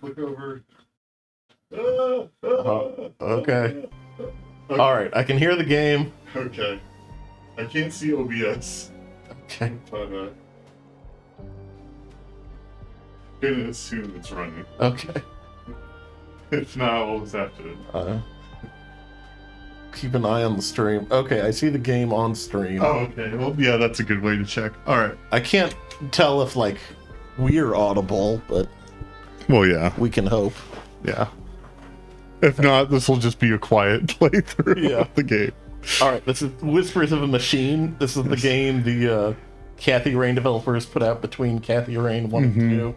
look over. Okay. Alright, I can hear the game. Okay. I can't see OBS, Okay. but gonna assume it's running. Okay. If not, we'll just have to. Keep an eye on the stream. Okay, I see the game on stream. Oh, okay. Well, yeah, that's a good way to check. All right. I can't tell if, like, we're audible, but Well, yeah. we can hope. Yeah. If not, this will just be a quiet playthrough of the game. Alright, this is Whispers of a Machine. This is the game the Kathy Rain developers put out between Kathy Rain 1 and 2.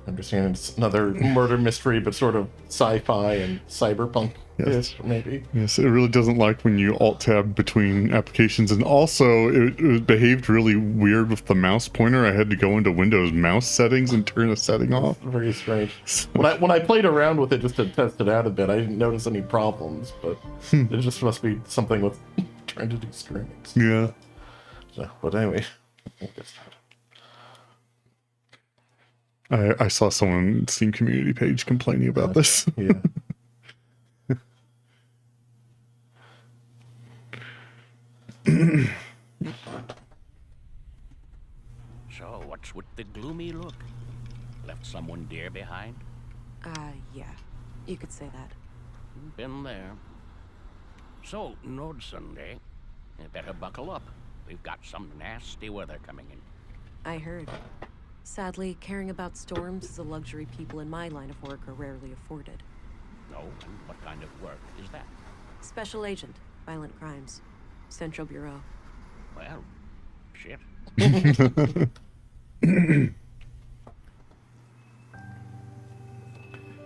I understand it's another murder mystery, but sort of sci-fi and cyberpunk-ish, maybe. Yes, it really doesn't like when you alt-tab between applications, and also it behaved really weird with the mouse pointer. I had to go into Windows mouse settings and turn a setting off. Very strange. When I played around with it just to test it out a bit, I didn't notice any problems, but it just must be something with trying to do streaming. Yeah. So, but anyway, we'll get started. I saw someone Steam community page complaining about this. Yeah. So, what's with the gloomy look? Left someone dear behind? Yeah. You could say that. Been there. So, Nord Sunday, you better buckle up. We've got some nasty weather coming in. I heard. Sadly, caring about storms is a luxury people in my line of work are rarely afforded. No, and what kind of work is that? Special Agent, Violent Crimes. Central Bureau. Well, shit.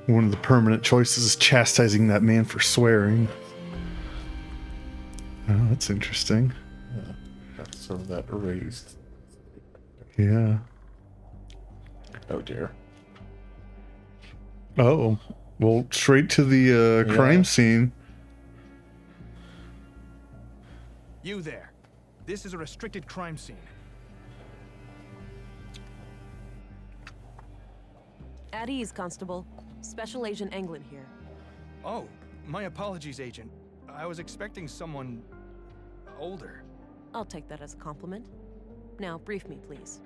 One of the permanent choices is chastising that man for swearing. Oh, that's interesting. Yeah. That's sort of that erased. Yeah. Oh dear. Oh, well, straight to the crime scene. You there. This is a restricted crime scene. At ease, Constable. Special Agent Englund here. Oh, my apologies, Agent. I was expecting someone older. I'll take that as a compliment. Now, brief me, please.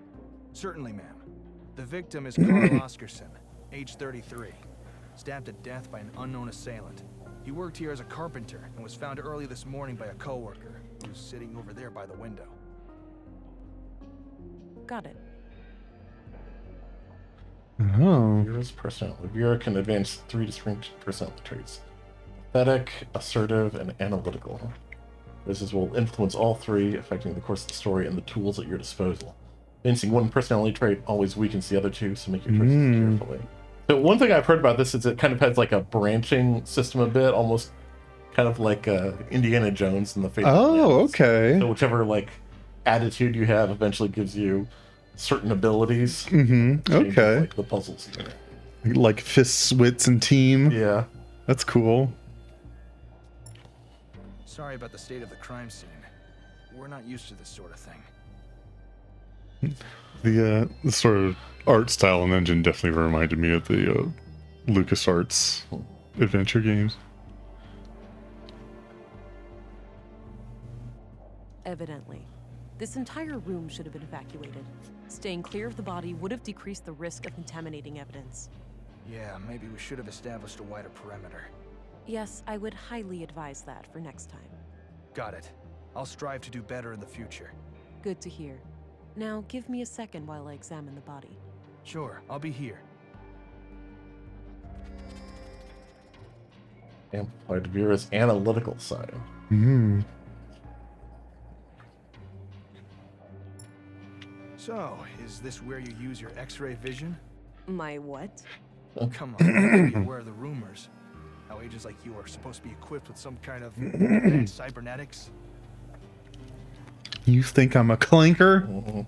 Certainly, ma'am. The victim is Carl Oscarson, age 33, stabbed to death by an unknown assailant. He worked here as a carpenter and was found early this morning by a coworker who's sitting over there by the window. Got it. Oh. Vera's personality. Vera can advance 3 distinct personality traits: pathetic, assertive, and analytical. This will influence all 3, affecting the course of the story and the tools at your disposal. Advancing one personality trait always weakens the other 2, so make your choices carefully. So one thing I've heard about this is it kind of has like a branching system a bit, almost kind of like Indiana Jones in the Fate. Oh, okay. So whichever like attitude you have eventually gives you certain abilities. Mm-hmm. Okay. Like the puzzles. Like fists, wits, and team. Yeah. That's cool. Sorry about the state of the crime scene. We're not used to this sort of thing. The sort of art style and engine definitely reminded me of the LucasArts adventure games. Evidently. This entire room should have been evacuated. Staying clear of the body would have decreased the risk of contaminating evidence. Yeah, maybe we should have established a wider perimeter. Yes, I would highly advise that for next time. Got it. I'll strive to do better in the future. Good to hear. Now, give me a second while I examine the body. Sure, I'll be here. Amplified Vera's analytical side. Hmm. So, is this where you use your X-ray vision? My what? Come on, be aware of the rumors. How agents like you are supposed to be equipped with some kind of advanced cybernetics. You think I'm a clanker?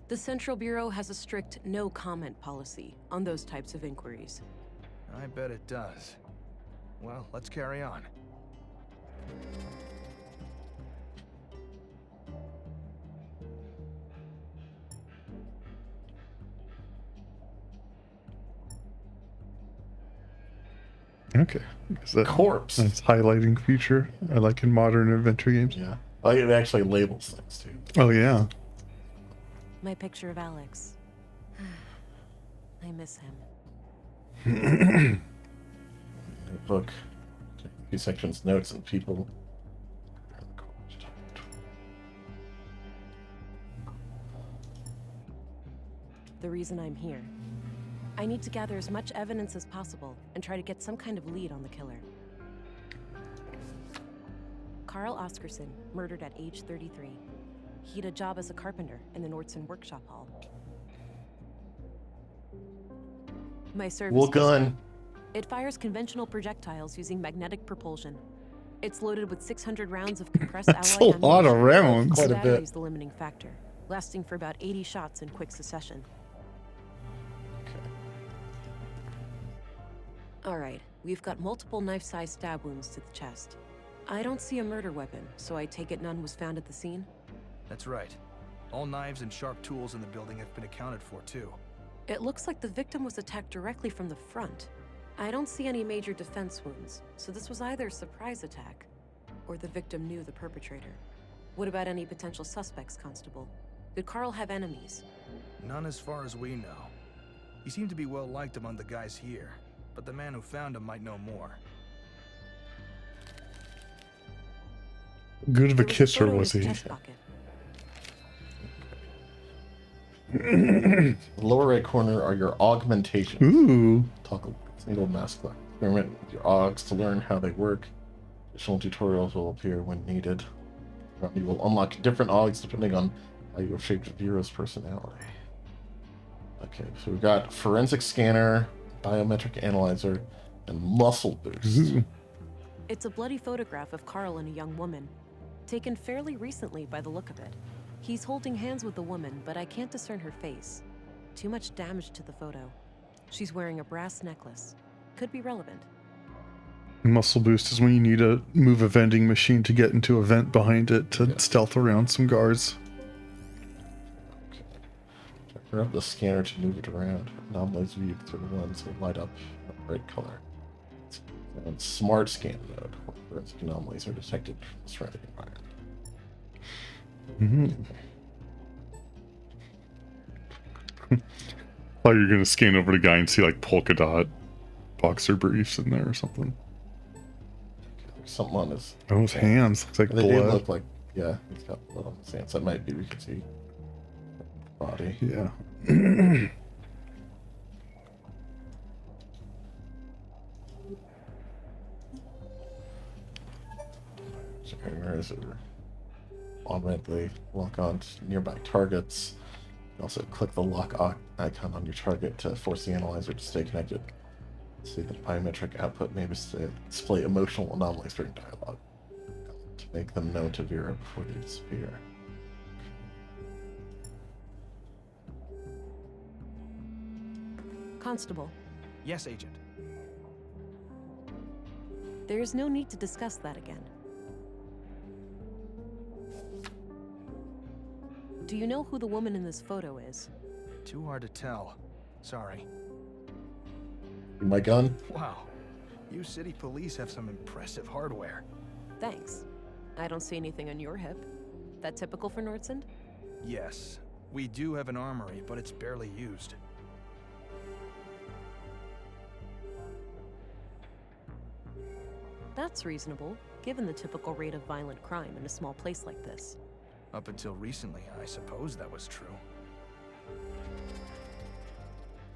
The Central Bureau has a strict no-comment policy on those types of inquiries. I bet it does. Well, let's carry on. Okay. Is that Corpse. That's highlighting feature I like in modern adventure games. Yeah. Oh, it actually labels things too. Oh yeah. My picture of Alex. I miss him. Book. A few sections, notes, and people. The reason I'm here. I need to gather as much evidence as possible and try to get some kind of lead on the killer. Carl Oscarson, murdered at age 33. He had a job as a carpenter in the Nordson workshop hall. My service Well, gun. It fires conventional projectiles using magnetic propulsion. It's loaded with 600 rounds of compressed That's a alloy lot of ammunition. rounds. Quite The a bit. battery's the limiting factor, lasting for about 80 shots in quick succession. All right, we've got multiple knife-sized stab wounds to the chest. I don't see a murder weapon, so I take it none was found at the scene? That's right. All knives and sharp tools in the building have been accounted for, too. It looks like the victim was attacked directly from the front. I don't see any major defense wounds, so this was either a surprise attack, or the victim knew the perpetrator. What about any potential suspects, Constable? Did Carl have enemies? None as far as we know. He seemed to be well liked among the guys here, but the man who found him might know more. Good of a There was kisser photo in was his he? chest pocket. The lower right corner are your augmentations. Ooh. Toggle single mask lock. Experiment with your augs to learn how they work. Additional tutorials will appear when needed. You will unlock different augs depending on how you have shaped Vero's personality. Okay, so we've got forensic scanner, biometric analyzer, and muscle boost. Ooh. It's a bloody photograph of Carl and a young woman, taken fairly recently by the look of it. He's holding hands with the woman, but I can't discern her face. Too much damage to the photo. She's wearing a brass necklace. Could be relevant. Muscle boost is when you need to move a vending machine to get into a vent behind it to Yeah. stealth around some guards. Turn up the scanner to move it around. Anomalies viewed through the lens will light up a bright color. And smart scan mode, where forensic anomalies are detected from the surrounding environment. Thought you were gonna scan over the guy and see like polka dot boxer briefs in there or something. There's something on his. Oh, his hands. Looks like They do blood. look like, yeah, he's got blood on his hands. That might be, we can see body. Yeah. Scanners are automatically lock on to nearby targets. You also click the lock icon on your target to force the analyzer to stay connected. See the biometric output may display emotional anomalies during dialogue to make them known to Vera before they disappear. Constable, Yes, Agent. there's no need to discuss that again. Do you know who the woman in this photo is? Too hard to tell. Sorry. My gun? Wow. You city police have some impressive hardware. Thanks. I don't see anything on your hip. That typical for Nordsund? Yes, we do have an armory, but it's barely used. That's reasonable, given the typical rate of violent crime in a small place like this. Up until recently, I suppose that was true.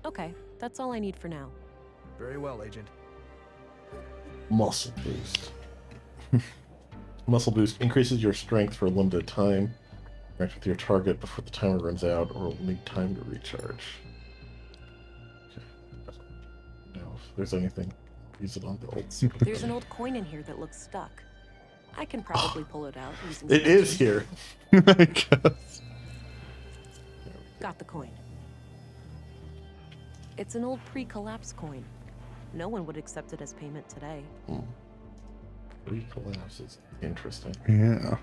Okay, that's all I need for now. Very well, Agent. Muscle boost. Muscle boost increases your strength for a limited time. Interact with your target before the timer runs out, or will need time to recharge. Okay. Now, if there's anything, use it on the old super. There's an old coin in here that looks stuck. I can probably pull it out using It some is action. here. I guess. Got the coin. It's an old pre-collapse coin. No one would accept it as payment today. Recollapse is interesting. Yeah.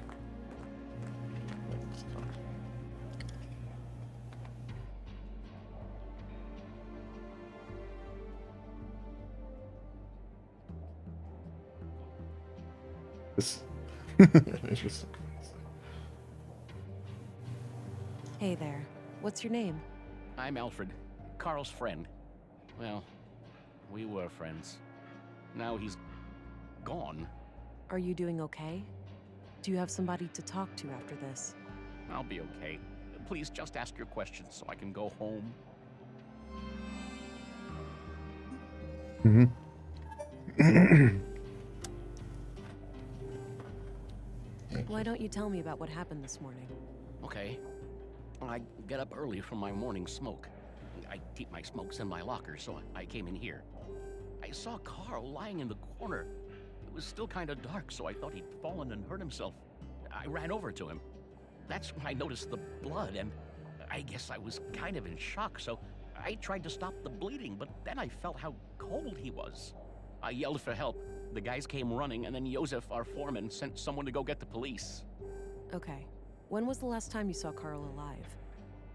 This interesting. Hey there. What's your name? I'm Alfred, Carl's friend. Well, we were friends. Now he's gone. Are you doing okay? Do you have somebody to talk to after this? I'll be okay. Please just ask your questions so I can go home. Why don't you tell me about what happened this morning? Okay. I get up early from my morning smoke. I keep my smokes in my locker, so I came in here. I saw Carl lying in the corner. It was still kind of dark, so I thought he'd fallen and hurt himself. I ran over to him. That's when I noticed the blood, and I guess I was kind of in shock, so I tried to stop the bleeding, but then I felt how cold he was. I yelled for help. The guys came running, and then Josef, our foreman, sent someone to go get the police. Okay. When was the last time you saw Carl alive?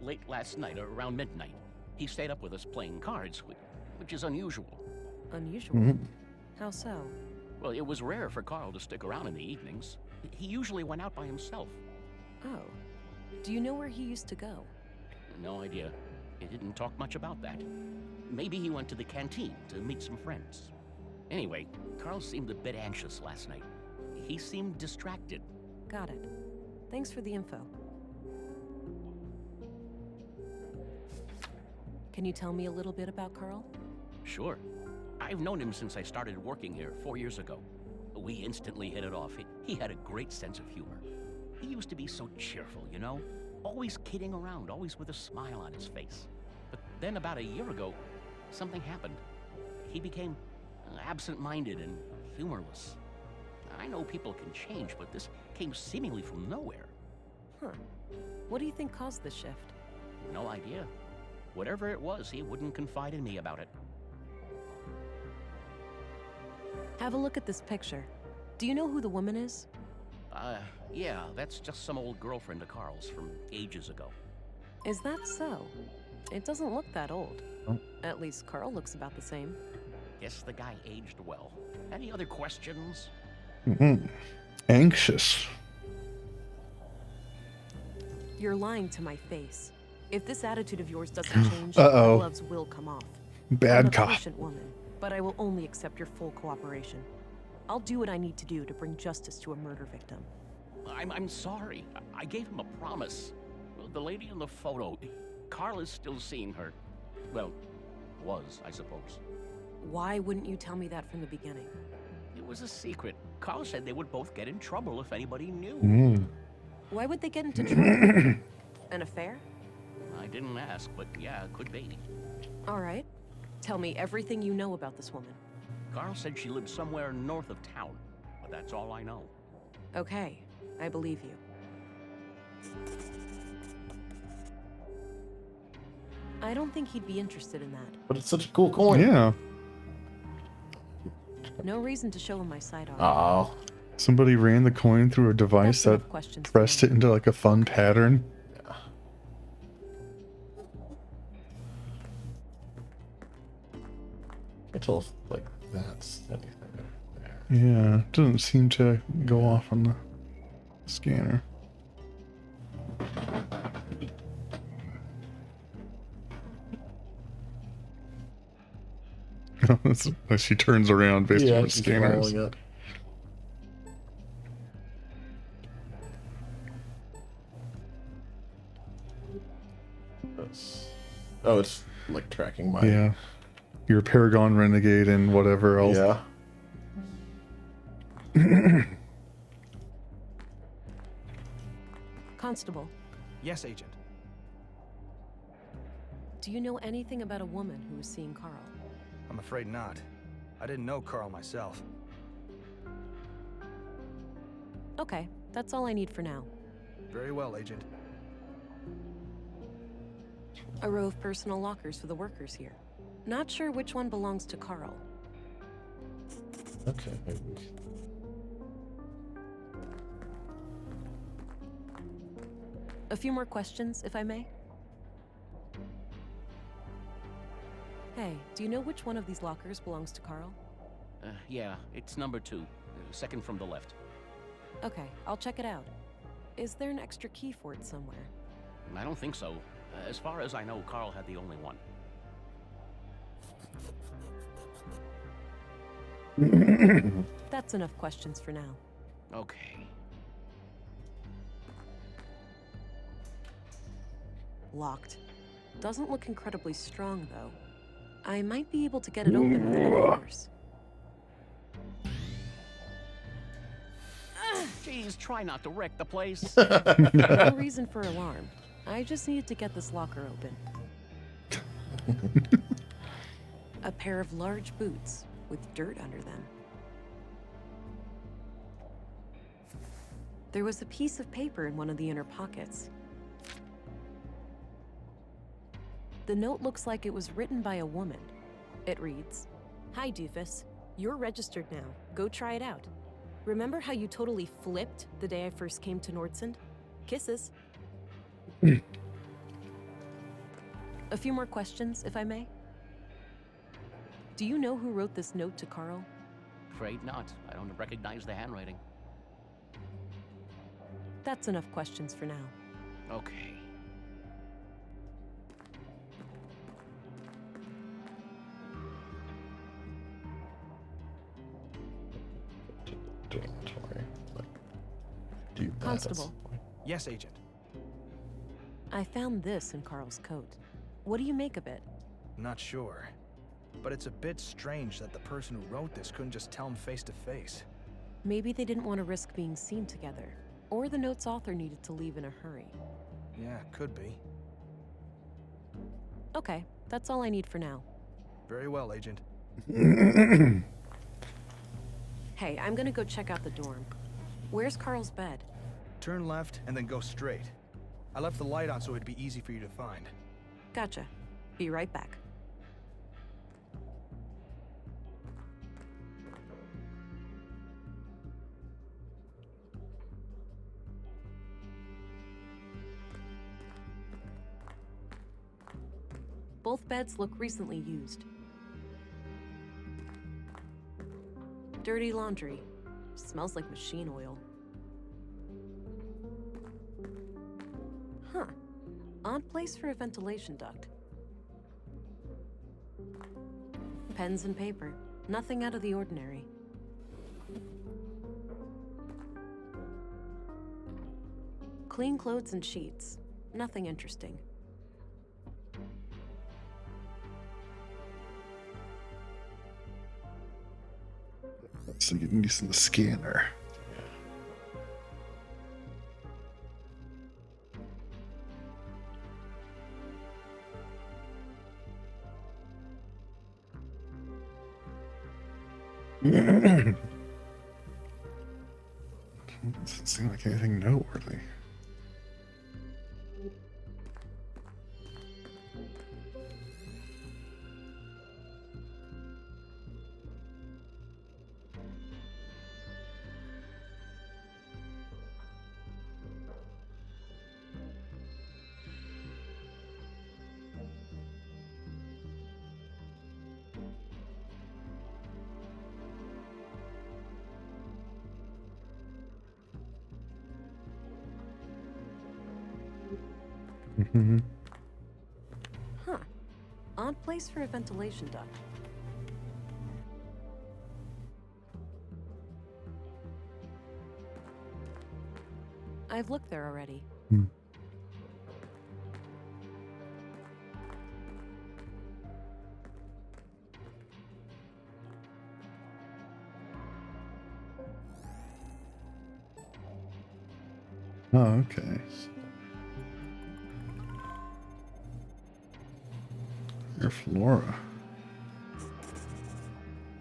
Late last night, around midnight. He stayed up with us playing cards, which is unusual. Unusual? How so? Well, it was rare for Carl to stick around in the evenings. He usually went out by himself. Oh. Do you know where he used to go? No idea. He didn't talk much about that. Maybe he went to the canteen to meet some friends. Anyway, Carl seemed a bit anxious last night. He seemed distracted. Got it. Thanks for the info. Can you tell me a little bit about Carl? Sure. I've known him since I started working here 4 years ago. We instantly hit it off. He had a great sense of humor. He used to be so cheerful, you know? Always kidding around, always with a smile on his face. But then about a year ago, something happened. He became absent-minded and humorless. I know people can change, but this came seemingly from nowhere. Huh. What do you think caused this shift? No idea. Whatever it was, he wouldn't confide in me about it. Have a look at this picture. Do you know who the woman is? Yeah, that's just some old girlfriend of Carl's from ages ago. Is that so? It doesn't look that old. Oh. At least Carl looks about the same. Guess the guy aged well. Any other questions? Anxious. You're lying to my face. If this attitude of yours doesn't change, Uh-oh. the gloves will come off. I'm Bad a cop. patient woman, but I will only accept your full cooperation. I'll do what I need to do to bring justice to a murder victim. I'm sorry. I gave him a promise. Well, the lady in the photo, Carl is still seeing her. Well, was, I suppose. Why wouldn't you tell me that from the beginning? It was a secret. Carl said they would both get in trouble if anybody knew. Why would they get into trouble? An affair? I didn't ask, but yeah, it could be. All right. Tell me everything you know about this woman. Carl said she lived somewhere north of town, but that's all I know. Okay, I believe you. I don't think he'd be interested in that. But it's such a cool coin. Yeah. No reason to show him my sidearm. Oh. Somebody ran the coin through a device That's enough that questions for pressed now. it into like a fun pattern. Yeah. Can't tell if like that's anything there. Yeah, doesn't seem to go off on the scanner. She turns around based on Yeah, what she's scanners. following it. Oh, it's like tracking my. Yeah. You're a Paragon Renegade and whatever else. Yeah. Constable, Yes, Agent. do you know anything about a woman who was seeing Carl? I'm afraid not. I didn't know Carl myself. Okay, that's all I need for now. Very well, Agent. A row of personal lockers for the workers here. Not sure which one belongs to Carl. Okay. A few more questions, if I may? Hey, do you know which one of these lockers belongs to Carl? Yeah, it's number 2, second from the left. Okay, I'll check it out. Is there an extra key for it somewhere? I don't think so. As far as I know, Carl had the only one. That's enough questions for now. Okay. Locked. Doesn't look incredibly strong, though. I might be able to get it open with enough force. Jeez, try not to wreck the place. No reason for alarm. I just needed to get this locker open. A pair of large boots with dirt under them. There was a piece of paper in one of the inner pockets. The note looks like it was written by a woman. It reads, "Hi, Doofus. You're registered now. Go try it out. Remember how you totally flipped the day I first came to Nordsund? Kisses." A few more questions, if I may. Do you know who wrote this note to Carl? Afraid not. I don't recognize the handwriting. That's enough questions for now. Okay. Dormitory. Like, do that at Constable. some point. Yes, Agent. I found this in Carl's coat. What do you make of it? Not sure. But it's a bit strange that the person who wrote this couldn't just tell him face to face. Maybe they didn't want to risk being seen together, or the note's author needed to leave in a hurry. Yeah, could be. Okay, that's all I need for now. Very well, Agent. Hey, I'm gonna go check out the dorm. Where's Carl's bed? Turn left and then go straight. I left the light on so it'd be easy for you to find. Gotcha. Be right back. Both beds look recently used. Dirty laundry. Smells like machine oil. Huh. Odd place for a ventilation duct. Pens and paper. Nothing out of the ordinary. Clean clothes and sheets. Nothing interesting. So getting used to the scanner. Doesn't seem like anything noteworthy. Huh. Odd place for a ventilation duct. I've looked there already. Oh, okay. Your Flora.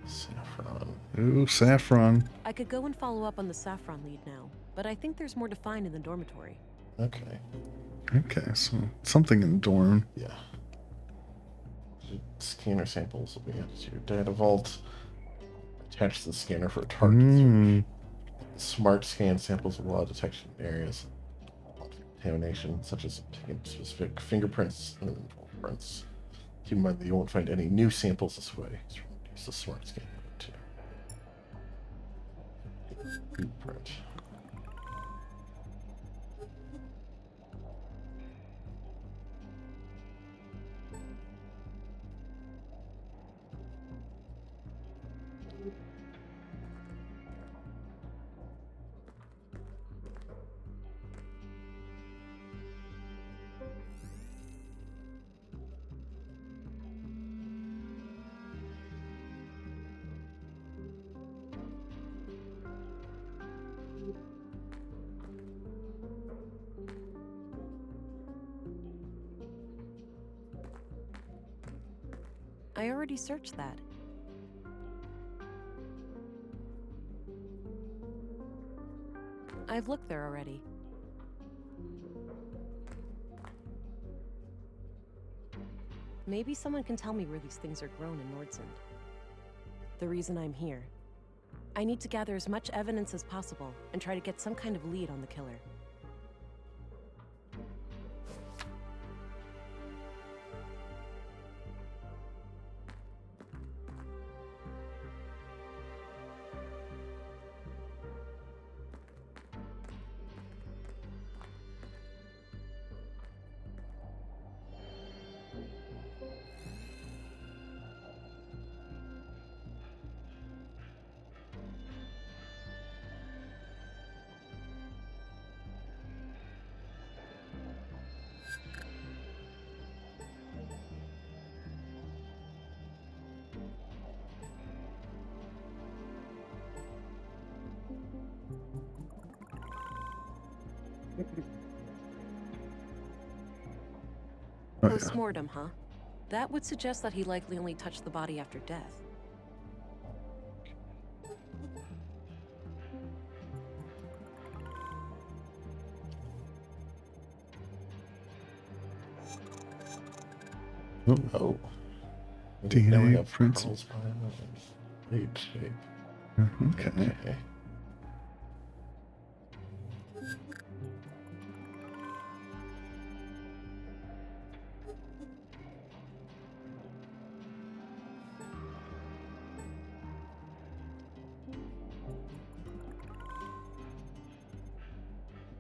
Saffron. Ooh, saffron. I could go and follow up on the saffron lead now, but I think there's more to find in the dormitory. Okay. Okay, so something in the dorm. Yeah. Scanner samples will be added to your data vault. Attach the scanner for a target search. Smart scan samples of law detection areas of contamination, such as taking specific fingerprints and prints. Keep in mind that you won't find any new samples this way. So use the smart scan too. Fingerprint. I already searched that. I've looked there already. Maybe someone can tell me where these things are grown in Nordsund. The reason I'm here. I need to gather as much evidence as possible and try to get some kind of lead on the killer. Oh, yeah. Post-mortem, huh? That would suggest that he likely only touched the body after death. Oh. DNA Now we have prints. Carl's spine and lead shape. Okay. Okay.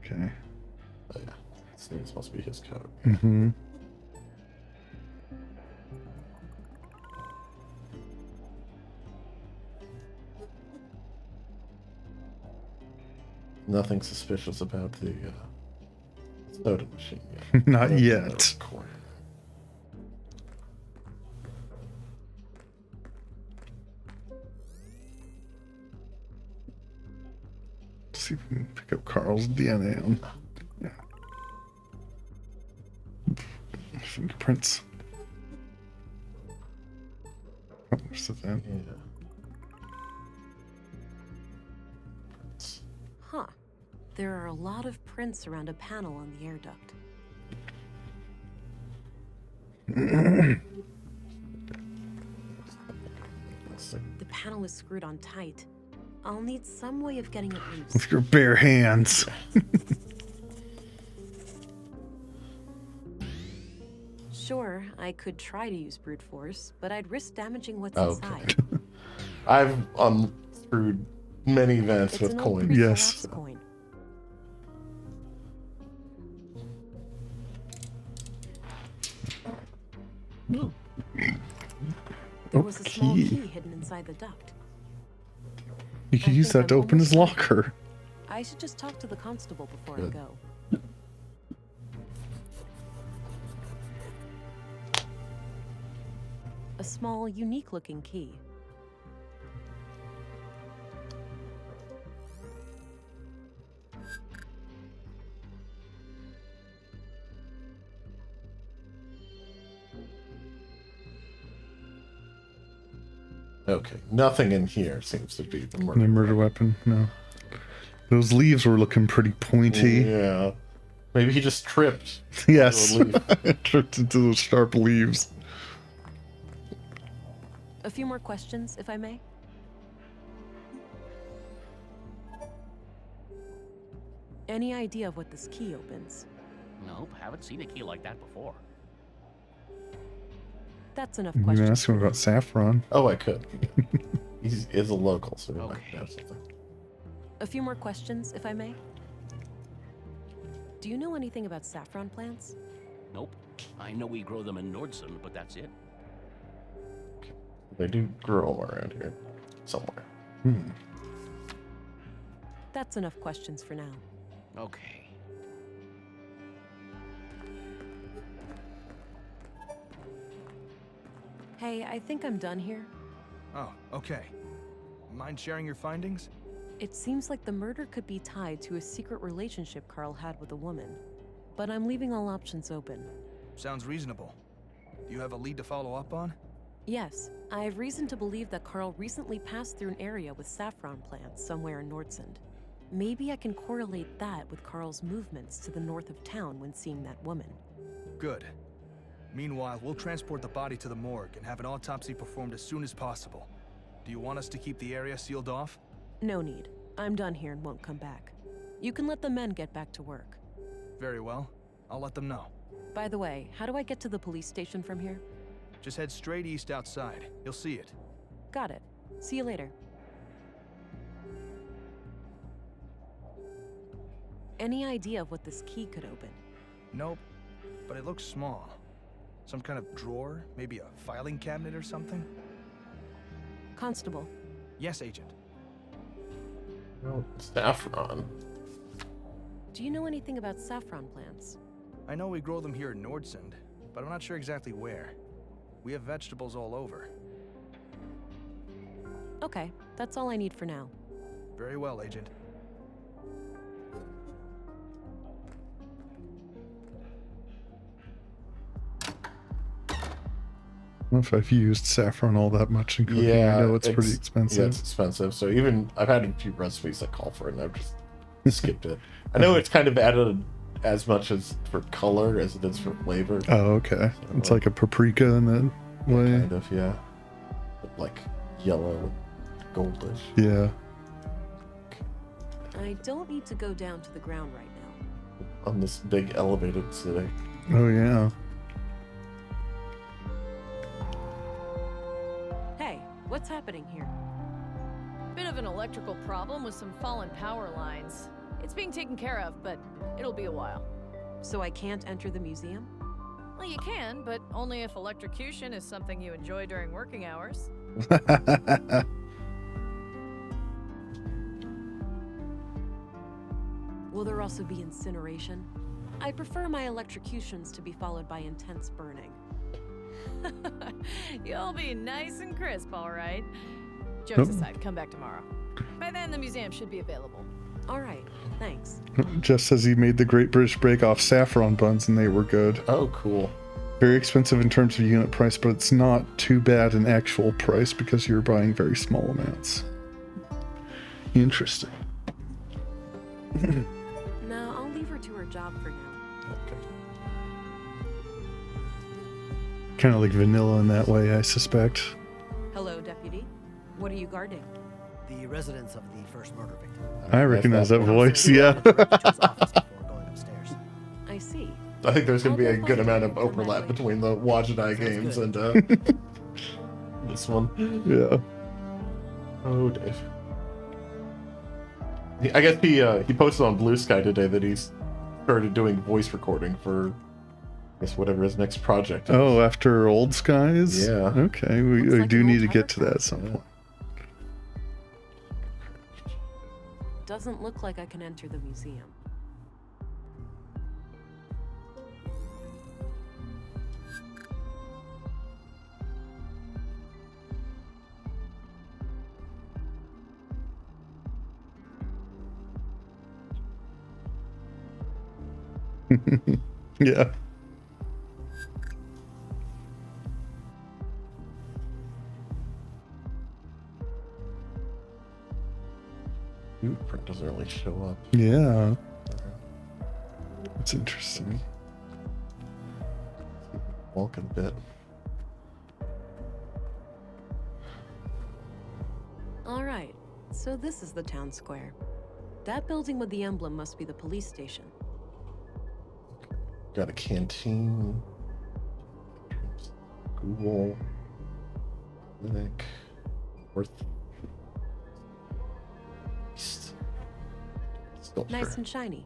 Okay. Oh, yeah. This must be his code. Mm-hmm. Nothing suspicious about the soda machine yet. Not No, yet. no coin. See if we can pick up Carl's DNA on. Yeah. Fingerprints. Oh, there's the van. Yeah. Huh. There are a lot of prints around a panel on the air duct. Let's see. The panel is screwed on tight. I'll need some way of getting it loose. With your bare hands. Sure, I could try to use brute force, but I'd risk damaging what's Okay. inside. I've unscrewed many vents It's with an old coins. Yes. pre-collapse coin. There was a small key. key hidden inside the duct. You can I use think that to I'm open his almost done. locker. I should just talk to the constable before I Good. go. A small, unique-looking key. Okay, nothing in here seems to be the The murder. murder weapon, no. Those leaves were looking pretty pointy. Yeah. Maybe he just tripped. Yes. Or a Tripped into those sharp leaves. A few more questions, if I may. Any idea of what this key opens? Nope, haven't seen a key like that before. That's enough I'm gonna questions. ask him about saffron. Oh, I could. He is a local, so he might Okay. know something. A few more questions, if I may. Do you know anything about saffron plants? Nope. I know we grow them in Nordsund, but that's it. They do grow them around here somewhere. Hmm. That's enough questions for now. Okay. Hey, I think I'm done here. Oh, okay. Mind sharing your findings? It seems like the murder could be tied to a secret relationship Carl had with a woman. But I'm leaving all options open. Sounds reasonable. Do you have a lead to follow up on? Yes, I have reason to believe that Carl recently passed through an area with saffron plants somewhere in Nordsund. Maybe I can correlate that with Carl's movements to the north of town when seeing that woman. Good. Meanwhile, we'll transport the body to the morgue and have an autopsy performed as soon as possible. Do you want us to keep the area sealed off? No need. I'm done here and won't come back. You can let the men get back to work. Very well. I'll let them know. By the way, how do I get to the police station from here? Just head straight east outside. You'll see it. Got it. See you later. Any idea of what this key could open? Nope. But it looks small. Some kind of drawer? Maybe a filing cabinet or something? Constable, Yes, Agent. No, saffron. do you know anything about saffron plants? I know we grow them here in Nordsund, but I'm not sure exactly where. We have vegetables all over. Okay, that's all I need for now. Very well, Agent. I don't know if I've used saffron all that much in cooking. Yeah, I know it's pretty Yeah, expensive. it's expensive. So even I've had a few recipes that call for it, and I've just skipped it. I know it's kind of added as much as for color as it is for flavor. Oh, okay. It's like a paprika in that way. Kind of, yeah. But like yellow, goldish. Yeah. I don't need to go down to the ground right now. On this big elevated city. Oh, yeah. Hey, what's happening here? Bit of an electrical problem with some fallen power lines. It's being taken care of, but it'll be a while. So I can't enter the museum? Well, you can, but only if electrocution is something you enjoy during working hours. Will there also be incineration? I prefer my electrocutions to be followed by intense burning. You'll be nice and crisp, all right. Jokes Nope. aside, come back tomorrow. By then, the museum should be available. All right, thanks. Just says he made the Great British Bake Off saffron buns and they were good. Oh, cool. Very expensive in terms of unit price, but it's not too bad in actual price because you're buying very small amounts. Interesting. No, I'll leave her to her job for now. Kind of like vanilla in that way, I suspect. Hello, Deputy. What are you guarding? The residence of the first murder victim. I recognize that Now, voice, sit yeah. down in the director's office before going upstairs. I see. I think there's going to be a I'll good go amount of find her on my overlap way. between the Wajidai games good. and this one. Yeah. Oh, Dave. I guess he posted on Blue Sky today that he's started doing voice recording for, I guess, whatever his next project is. Oh, after Old Skies? Yeah. Okay, Looks we like do an need to old get to that timer. at some point. Doesn't look like I can enter the museum. Yeah. Print doesn't really show up. Yeah. That's interesting. Walk a bit. All right, so this is the town square. That building with the emblem must be the police station. Got a canteen. Google. Clinic. North. East. Sculpture. Nice and shiny.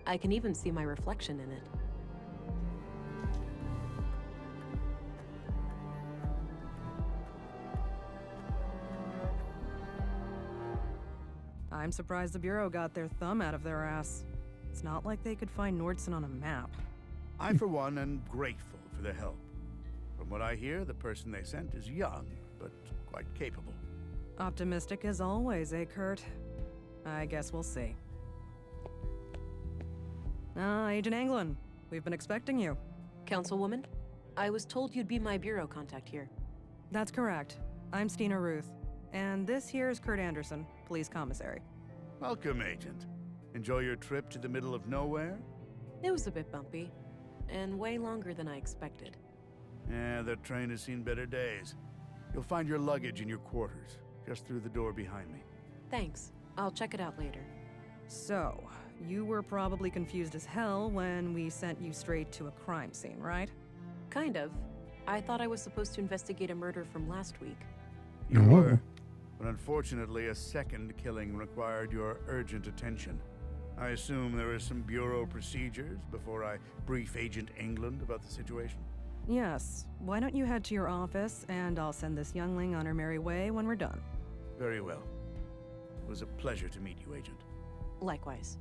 I can even see my reflection in it. I'm surprised the Bureau got their thumb out of their ass. It's not like they could find Nordson on a map. I, for one, am grateful for their help. From what I hear, the person they sent is young, but quite capable. Optimistic as always, eh, Kurt? I guess we'll see. Agent Anglin, we've been expecting you. Councilwoman, I was told you'd be my bureau contact here. That's correct. I'm Stina Ruth. And this here is Kurt Anderson, police commissary. Welcome, Agent. Enjoy your trip to the middle of nowhere? It was a bit bumpy, and way longer than I expected. Yeah, the train has seen better days. You'll find your luggage in your quarters, just through the door behind me. Thanks. I'll check it out later. So, you were probably confused as hell when we sent you straight to a crime scene, right? Kind of. I thought I was supposed to investigate a murder from last week. You Oh. were. But unfortunately, a second killing required your urgent attention. I assume there are some bureau procedures before I brief Agent England about the situation? Yes. Why don't you head to your office, and I'll send this youngling on her merry way when we're done. Very well. It was a pleasure to meet you, Agent. Likewise.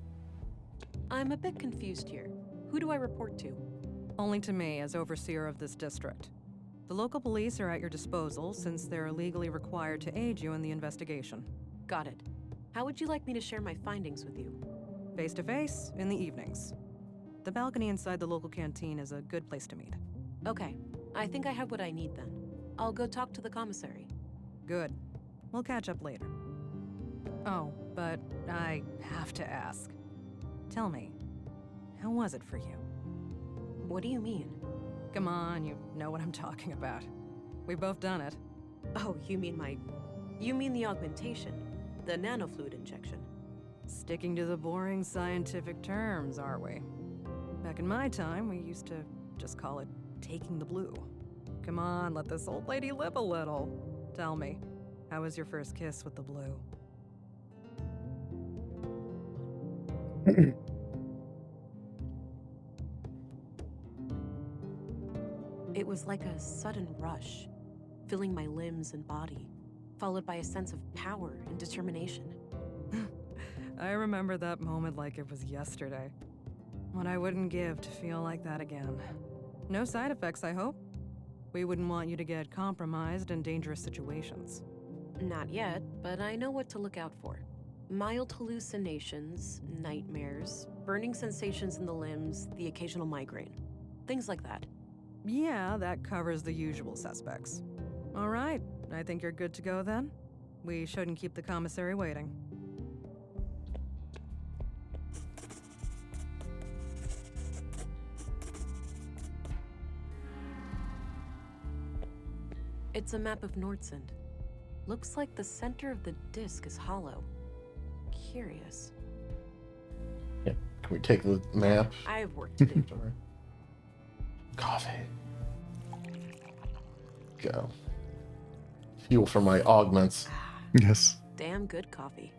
I'm a bit confused here. Who do I report to? Only to me as overseer of this district. The local police are at your disposal since they're legally required to aid you in the investigation. Got it. How would you like me to share my findings with you? Face to face, in the evenings. The balcony inside the local canteen is a good place to meet. Okay. I think I have what I need then. I'll go talk to the commissary. Good. We'll catch up later. Oh, but I have to ask. Tell me, how was it for you? What do you mean? Come on, you know what I'm talking about. We've both done it. Oh, you mean the augmentation. The nanofluid injection. Sticking to the boring scientific terms, aren't we? Back in my time, we used to just call it taking the blue. Come on, let this old lady live a little. Tell me, how was your first kiss with the blue? It was like a sudden rush, filling my limbs and body, followed by a sense of power and determination. I remember that moment like it was yesterday. What I wouldn't give to feel like that again. No side effects, I hope? We wouldn't want you to get compromised in dangerous situations. Not yet, but I know what to look out for. Mild hallucinations, nightmares, burning sensations in the limbs, the occasional migraine. Things like that. Yeah, that covers the usual suspects. All right, I think you're good to go then. We shouldn't keep the commissary waiting. It's a map of Nordsund. Looks like the center of the disc is hollow. Curious. Yeah. Can we take the map? I have work to do. Sorry. Coffee. Go. Fuel for my augments. Yes. Damn good coffee.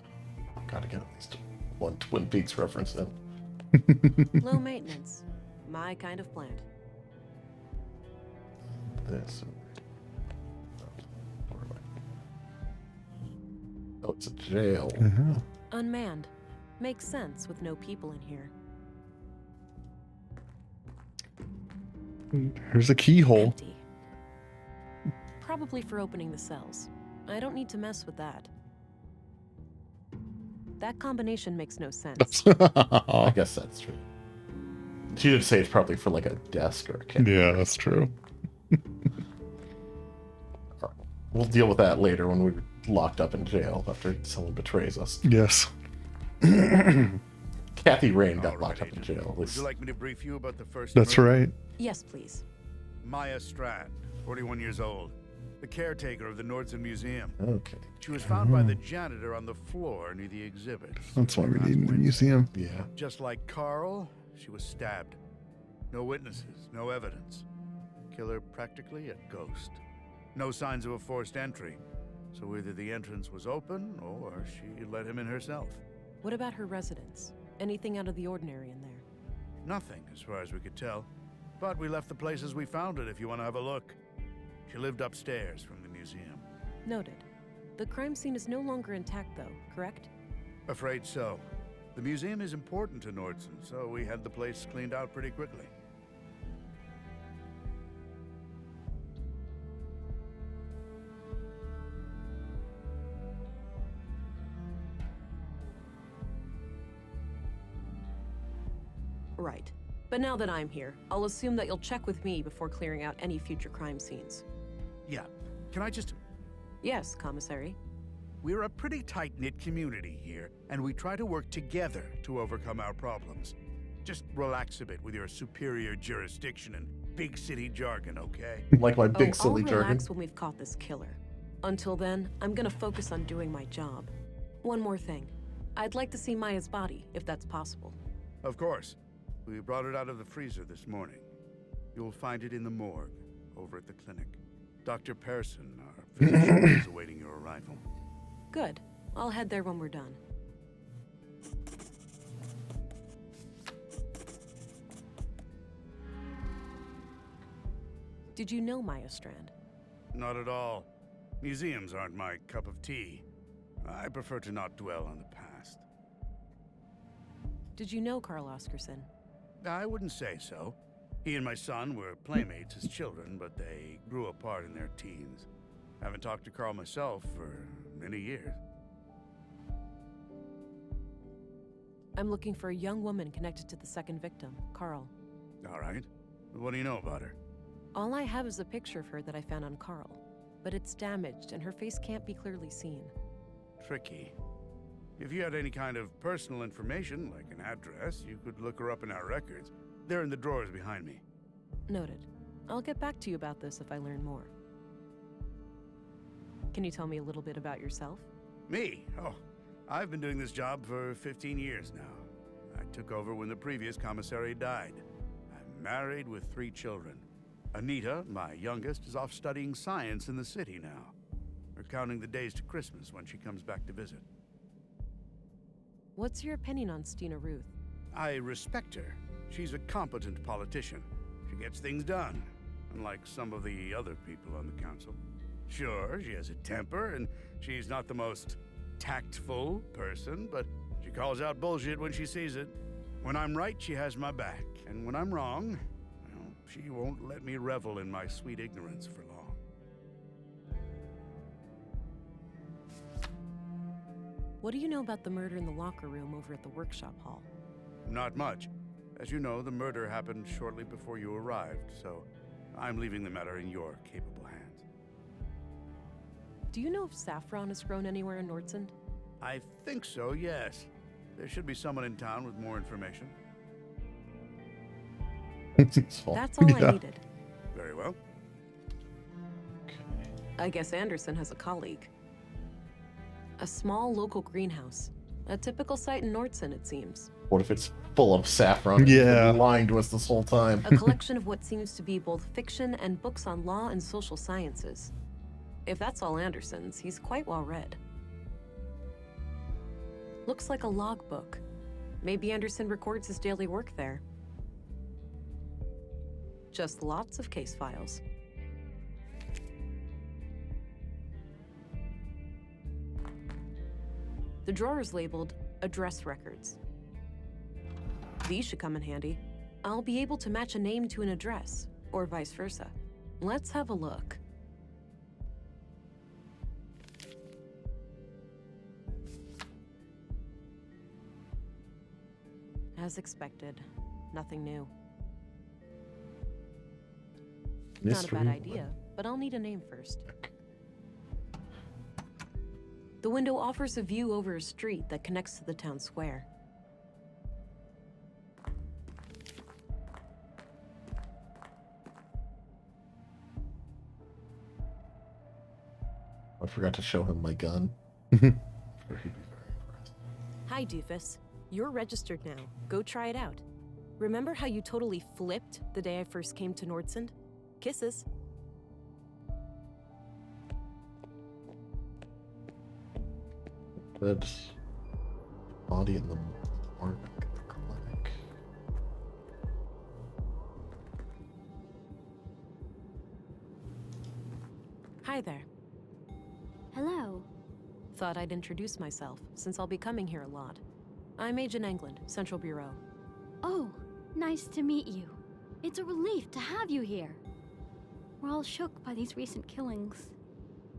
Gotta get at least one Twin Peaks reference in. Low maintenance. My kind of plant. This. Where am I? Oh, it's a jail. Uh-huh. Unmanned. Makes sense with no people in here. Here's a keyhole. Empty. Probably for opening the cells. I don't need to mess with that. That combination makes no sense. I guess that's true. She did say it's probably for like a desk or a camera. Yeah, that's true. We'll deal with that later when we're locked up in jail after someone betrays us. Yes. Kathy Rain got All locked right, up in Agent. jail. At Would least. you like me to brief you about the first That's murder? right. Yes, please. Maya Strand, 41 years old. The caretaker of the Nordson Museum. Okay. She was found by the janitor on the floor near the exhibit. That's why we last need the Wednesday. museum. Yeah. Just like Carl, she was stabbed. No witnesses, no evidence. Killer practically a ghost. No signs of a forced entry. So either the entrance was open or she let him in herself. What about her residence? Anything out of the ordinary in there? Nothing, as far as we could tell. But we left the place as we found it if you want to have a look. She lived upstairs from the museum. Noted. The crime scene is no longer intact, though, correct? Afraid so. The museum is important to Nordson, so we had the place cleaned out pretty quickly. Right. But now that I'm here, I'll assume that you'll check with me before clearing out any future crime scenes. Yeah. Can I just... Yes, Commissary. We're a pretty tight-knit community here, and we try to work together to overcome our problems. Just relax a bit with your superior jurisdiction and big city jargon, okay? Like my big I'll silly jargon. relax when we've caught this killer. Until then, I'm gonna focus on doing my job. One more thing. I'd like to see Maya's body, if that's possible. Of course. We brought it out of the freezer this morning. You'll find it in the morgue, over at the clinic. Dr. Pearson, our physician, is awaiting your arrival. Good. I'll head there when we're done. Did you know Maya Strand? Not at all. Museums aren't my cup of tea. I prefer to not dwell on the past. Did you know Carl Oscarson? I wouldn't say so. He and my son were playmates as children, but they grew apart in their teens. Haven't talked to Carl myself for many years. I'm looking for a young woman connected to the second victim, Carl. All right. What do you know about her? All I have is a picture of her that I found on Carl, but it's damaged and her face can't be clearly seen. Tricky. If you had any kind of personal information, like an address, you could look her up in our records. They're in the drawers behind me. Noted. I'll get back to you about this if I learn more. Can you tell me a little bit about yourself? Me? Oh, I've been doing this job for 15 years now. I took over when the previous commissary died. I'm married with 3 children. Anita, my youngest, is off studying science in the city now. We're counting the days to Christmas when she comes back to visit. What's your opinion on Stina Ruth? I respect her. She's a competent politician. She gets things done, unlike some of the other people on the council. Sure, she has a temper, and she's not the most tactful person, but she calls out bullshit when she sees it. When I'm right, she has my back, and when I'm wrong, well, she won't let me revel in my sweet ignorance for long. What do you know about the murder in the locker room over at the workshop hall? Not much. As you know, the murder happened shortly before you arrived, so I'm leaving the matter in your capable hands. Do you know if saffron is grown anywhere in Nordsund? I think so, yes. There should be someone in town with more information. That's all I needed. Very well. I guess Anderson has a colleague. A small local greenhouse. A typical site in Nordsund, it seems. What if it's full of saffron? Yeah. You've been lying to us this whole time. A collection of what seems to be both fiction and books on law and social sciences. If that's all Anderson's, he's quite well read. Looks like a logbook. Maybe Anderson records his daily work there. Just lots of case files. The drawer is labeled Address Records. These should come in handy. I'll be able to match a name to an address, or vice versa. Let's have a look. As expected, nothing new. Not a bad idea, but I'll need a name first. The window offers a view over a street that connects to the town square. I forgot to show him my gun. He'd be very impressed. Hi, Doofus. You're registered now. Go try it out. Remember how you totally flipped the day I first came to Nordsund? Kisses. Dead body in the morgue at the clinic. Hi there. Hello. Thought I'd introduce myself, since I'll be coming here a lot. I'm Agent England, Central Bureau. Oh, nice to meet you. It's a relief to have you here. We're all shook by these recent killings.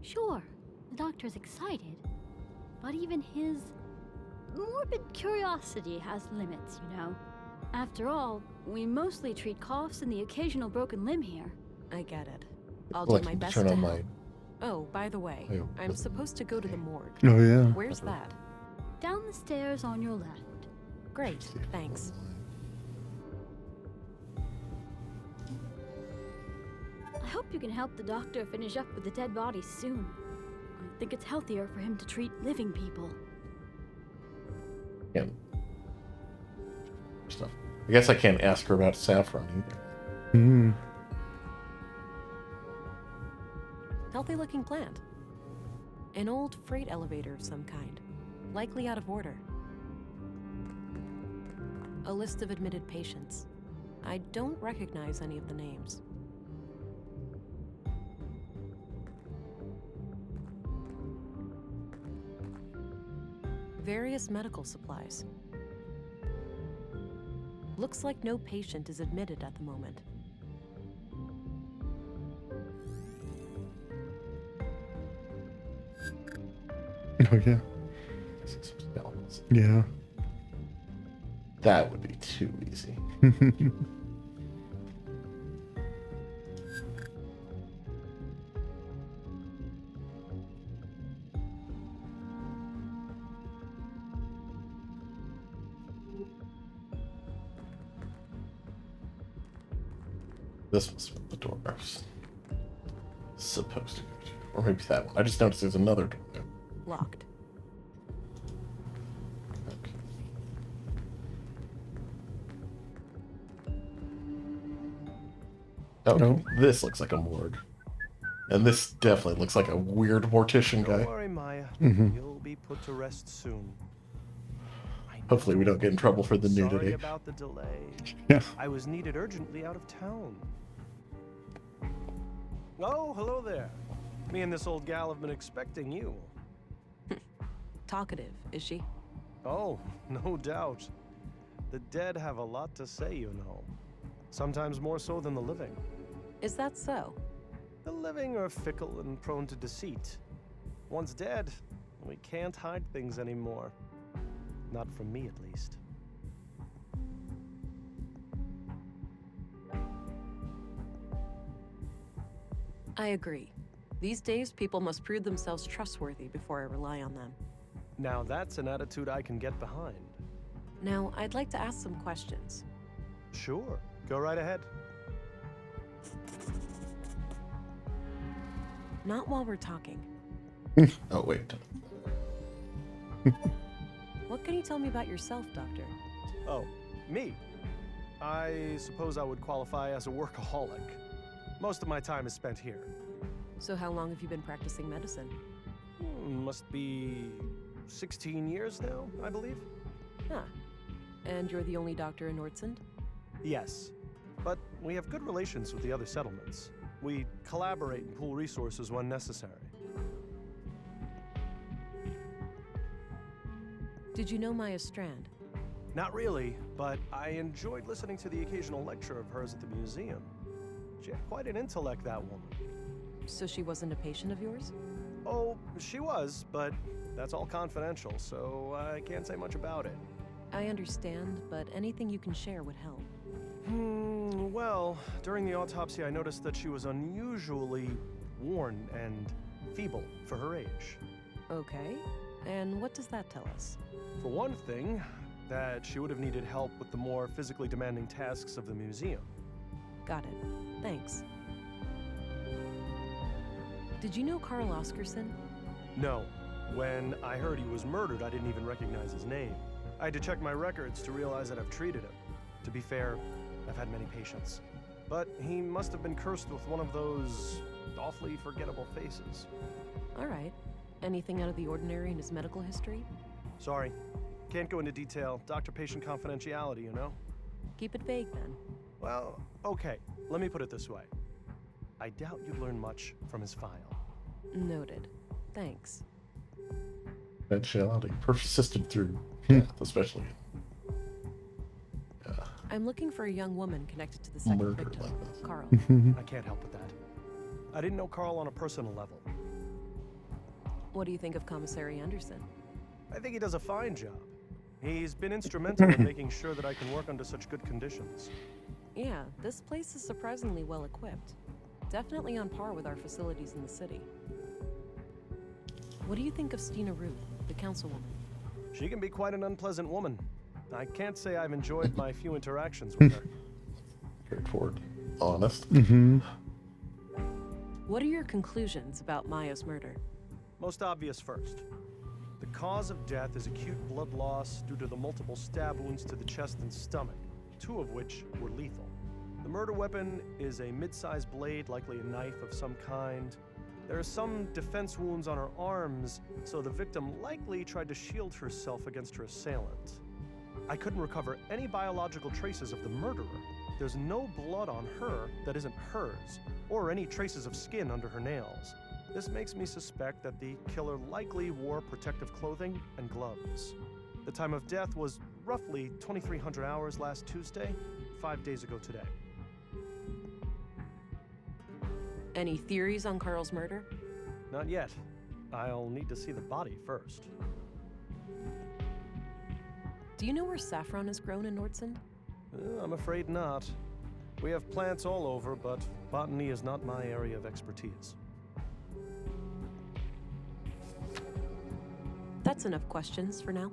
Sure, the doctor's excited, but even his morbid curiosity has limits, you know. After all, we mostly treat coughs and the occasional broken limb here. I get it. I'll Like, do my best turn to on help. my Oh, by the way, Oh, I'm supposed to go to the morgue. Oh yeah. Where's that? Down the stairs on your left. Great, thanks. I hope you can help the doctor finish up with the dead bodies soon. I think it's healthier for him to treat living people. Can't. Stuff. I guess I can't ask her about saffron either. Hmm. Healthy looking plant. An old freight elevator of some kind, likely out of order. A list of admitted patients. I don't recognize any of the names. Various medical supplies. Looks like no patient is admitted at the moment. Oh yeah. Some spells. Yeah. That would be too easy. This was what the door was supposed to go to. Or maybe that one. I just noticed there's another door there. Locked. Okay. Oh, No. This looks like a morgue. And this definitely looks like a weird mortician Don't guy. worry, Maya. Mhm. You'll be put to rest soon. I Hopefully we don't get in trouble for the Sorry nudity. about the delay. Yeah. I was needed urgently out of town. Oh, hello there. Me and this old gal have been expecting you. Talkative, is she? Oh, no doubt. The dead have a lot to say, you know. Sometimes more so than the living. Is that so? The living are fickle and prone to deceit. Once dead, we can't hide things anymore. Not from me, at least. I agree. These days, people must prove themselves trustworthy before I rely on them. Now that's an attitude I can get behind. Now, I'd like to ask some questions. Sure, go right ahead. Not while we're talking. Oh, wait. What can you tell me about yourself, Doctor? Oh, me? I suppose I would qualify as a workaholic. Most of my time is spent here. So how long have you been practicing medicine? Must be 16 years now, I believe. Huh. And you're the only doctor in Nordsund? Yes, but we have good relations with the other settlements. We collaborate and pool resources when necessary. Did you know Maya Strand? Not really, but I enjoyed listening to the occasional lecture of hers at the museum. She had quite an intellect, that woman. So she wasn't a patient of yours? Oh, she was, but that's all confidential, so I can't say much about it. I understand, but anything you can share would help. Well, during the autopsy, I noticed that she was unusually worn and feeble for her age. Okay. And what does that tell us? For one thing, that she would have needed help with the more physically demanding tasks of the museum. Got it. Thanks. Did you know Carl Oscarson? No. When I heard he was murdered, I didn't even recognize his name. I had to check my records to realize that I've treated him. To be fair, I've had many patients. But he must have been cursed with one of those awfully forgettable faces. All right. Anything out of the ordinary in his medical history? Sorry. Can't go into detail. Doctor-patient confidentiality, you know? Keep it vague, then. Well, okay. Let me put it this way. I doubt you'd learn much from his file. Noted. Thanks. Confidentiality persisted through death, especially. Yeah. I'm looking for a young woman connected to the second Murder victim, like this. Carl. I can't help with that. I didn't know Carl on a personal level. What do you think of Commissary Anderson? I think he does a fine job. He's been instrumental in making sure that I can work under such good conditions. Yeah, this place is surprisingly well equipped. Definitely on par with our facilities in the city. What do you think of Stina Ruth, the councilwoman? She can be quite an unpleasant woman. I can't say I've enjoyed my few interactions with her. Straightforward. Honest. Mm-hmm. What are your conclusions about Maya's murder? Most obvious first. The cause of death is acute blood loss due to the multiple stab wounds to the chest and stomach, 2 of which were lethal. The murder weapon is a mid-sized blade, likely a knife of some kind. There are some defense wounds on her arms, so the victim likely tried to shield herself against her assailant. I couldn't recover any biological traces of the murderer. There's no blood on her that isn't hers, or any traces of skin under her nails. This makes me suspect that the killer likely wore protective clothing and gloves. The time of death was roughly 2300 hours last Tuesday, 5 days ago today. Any theories on Carl's murder? Not yet. I'll need to see the body first. Do you know where saffron is grown in Nordson? I'm afraid not. We have plants all over, but botany is not my area of expertise. That's enough questions for now.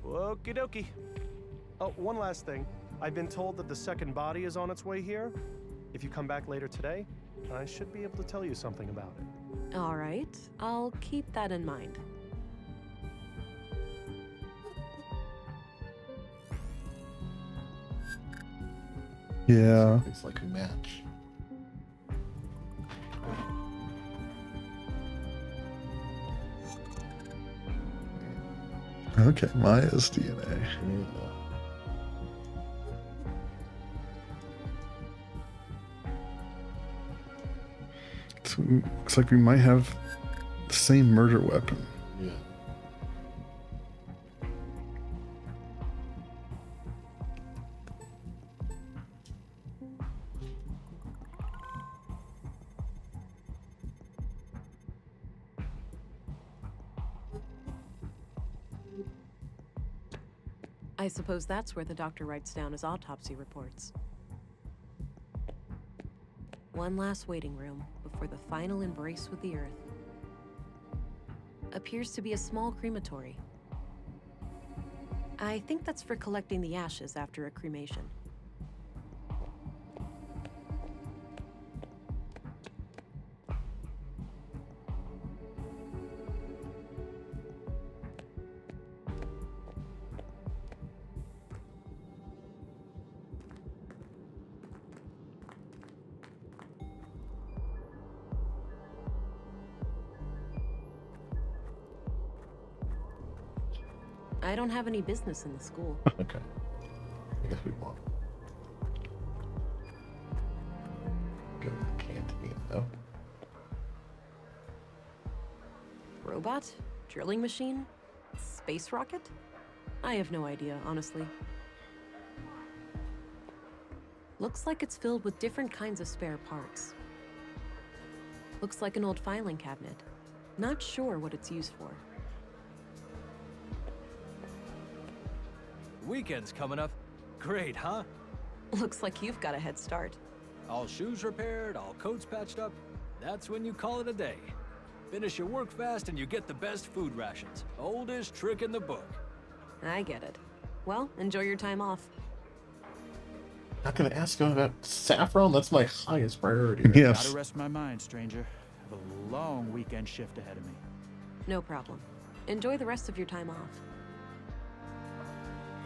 Okie dokie. Oh, one last thing. I've been told that the second body is on its way here. If you come back later today, I should be able to tell you something about it. All right, I'll keep that in mind. Yeah. It's like a match. Okay, Maya's DNA. Yeah. So, looks like we might have the same murder weapon. Yeah. I suppose that's where the doctor writes down his autopsy reports. One last waiting room before the final embrace with the earth. Appears to be a small crematory. I think that's for collecting the ashes after a cremation. I don't have any business in the school. Okay. I guess we won't. Go to the canteen, though. Robot? Drilling machine? Space rocket? I have no idea, honestly. Looks like it's filled with different kinds of spare parts. Looks like an old filing cabinet. Not sure what it's used for. Weekend's coming up. Great, huh? Looks like you've got a head start. All shoes repaired, all coats patched up. That's when you call it a day. Finish your work fast and you get the best food rations. Oldest trick in the book. I get it. Well, enjoy your time off. Not gonna ask him about saffron. That's my highest priority. Yes. Gotta rest my mind, stranger. Have a long weekend shift ahead of me. No problem. Enjoy the rest of your time off.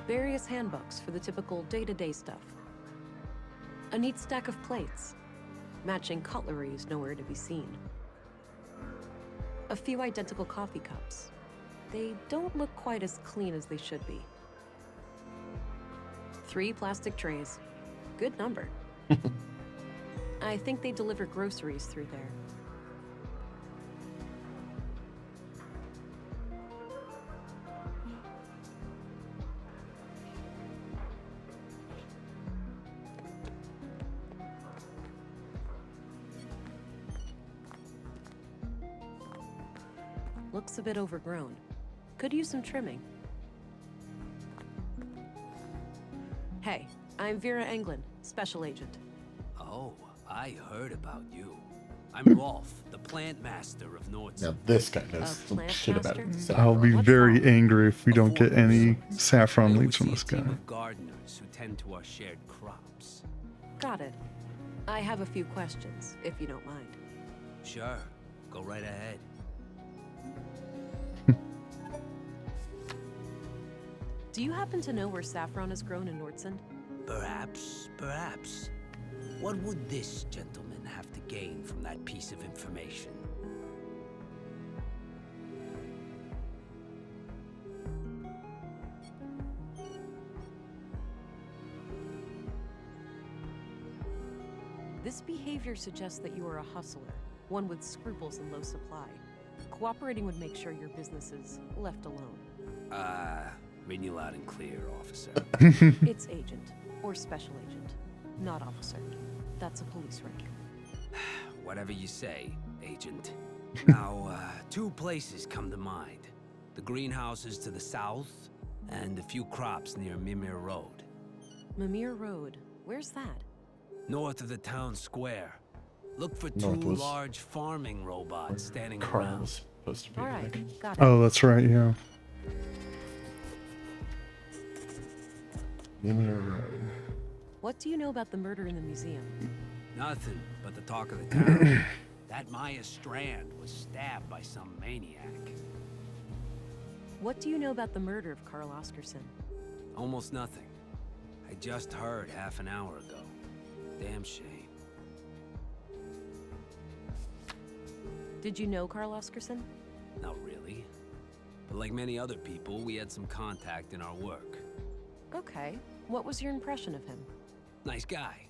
Various handbooks for the typical day-to-day stuff. A neat stack of plates. Matching cutlery is nowhere to be seen. A few identical coffee cups. They don't look quite as clean as they should be. 3 plastic trays. Good number. I think they deliver groceries through there. Looks a bit overgrown. Could use some trimming. Hey, I'm Vera Englund, Special Agent. Oh, I heard about you. I'm Rolf, the plant master of Nordson. Now this guy knows A some plant shit about master? I'll be What's very that? angry if we don't get any saffron I leads from oversee this a team guy. of gardeners who tend to our shared crops. Got it. I have a few questions, if you don't mind. Sure, go right ahead. Do you happen to know where saffron is grown in Nordson? Perhaps. What would this gentleman have to gain from that piece of information? This behavior suggests that you are a hustler, one with scruples and low supply. Cooperating would make sure your business is left alone. Read you loud and clear, officer. It's agent, or special agent, not officer. That's a police rank. Whatever you say, agent. Now, two places come to mind. The greenhouses to the south, and a few crops near Mimir Road. Mimir Road, where's that? North of the town square. Look for North two was large farming robots standing Carl around. was supposed to be. All I right, think. got it. Oh, that's right, yeah. Mimir Road. What do you know about the murder in the museum? Nothing but the talk of the town. That Maya Strand was stabbed by some maniac. What do you know about the murder of Carl Oscarson? Almost nothing. I just heard half an hour ago. Damn shame. Did you know Carl Oscarson? Not really. But like many other people, we had some contact in our work. Okay. What was your impression of him? Nice guy.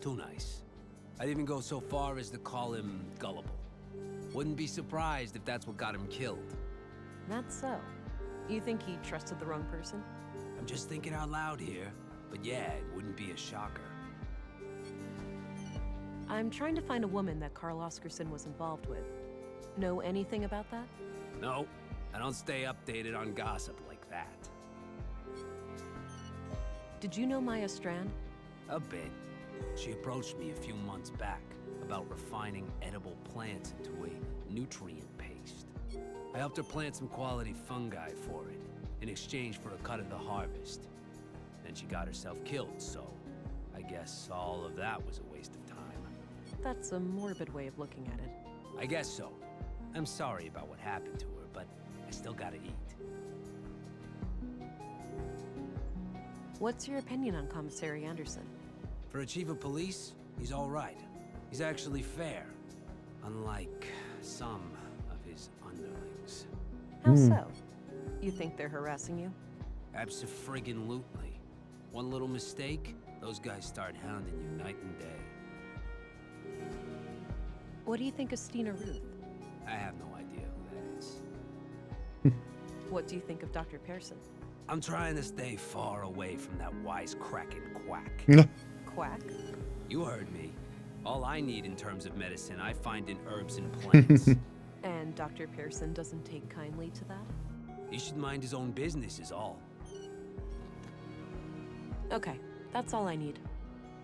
Too nice. I'd even go so far as to call him gullible. Wouldn't be surprised if that's what got him killed. That's so. You think he trusted the wrong person? I'm just thinking out loud here. But yeah, it wouldn't be a shocker. I'm trying to find a woman that Carl Oscarson was involved with. Know anything about that? No, I don't stay updated on gossip like that. Did you know Maya Strand? A bit. She approached me a few months back about refining edible plants into a nutrient paste. I helped her plant some quality fungi for it, in exchange for a cut of the harvest. Then she got herself killed, so I guess all of that was a waste of time. That's a morbid way of looking at it. I guess so. I'm sorry about what happened to her, but I still gotta eat. What's your opinion on Commissary Anderson? For a chief of police, he's all right. He's actually fair, unlike some of his underlings. How so? You think they're harassing you? Abso-friggin-lutely. One little mistake, those guys start hounding you night and day. What do you think of Stina Ruth? I have no idea who that is. What do you think of Dr. Pearson? I'm trying to stay far away from that wisecracking quack. Quack? You heard me. All I need in terms of medicine, I find in herbs and plants. And Dr. Pearson doesn't take kindly to that? He should mind his own business is all. Okay, that's all I need.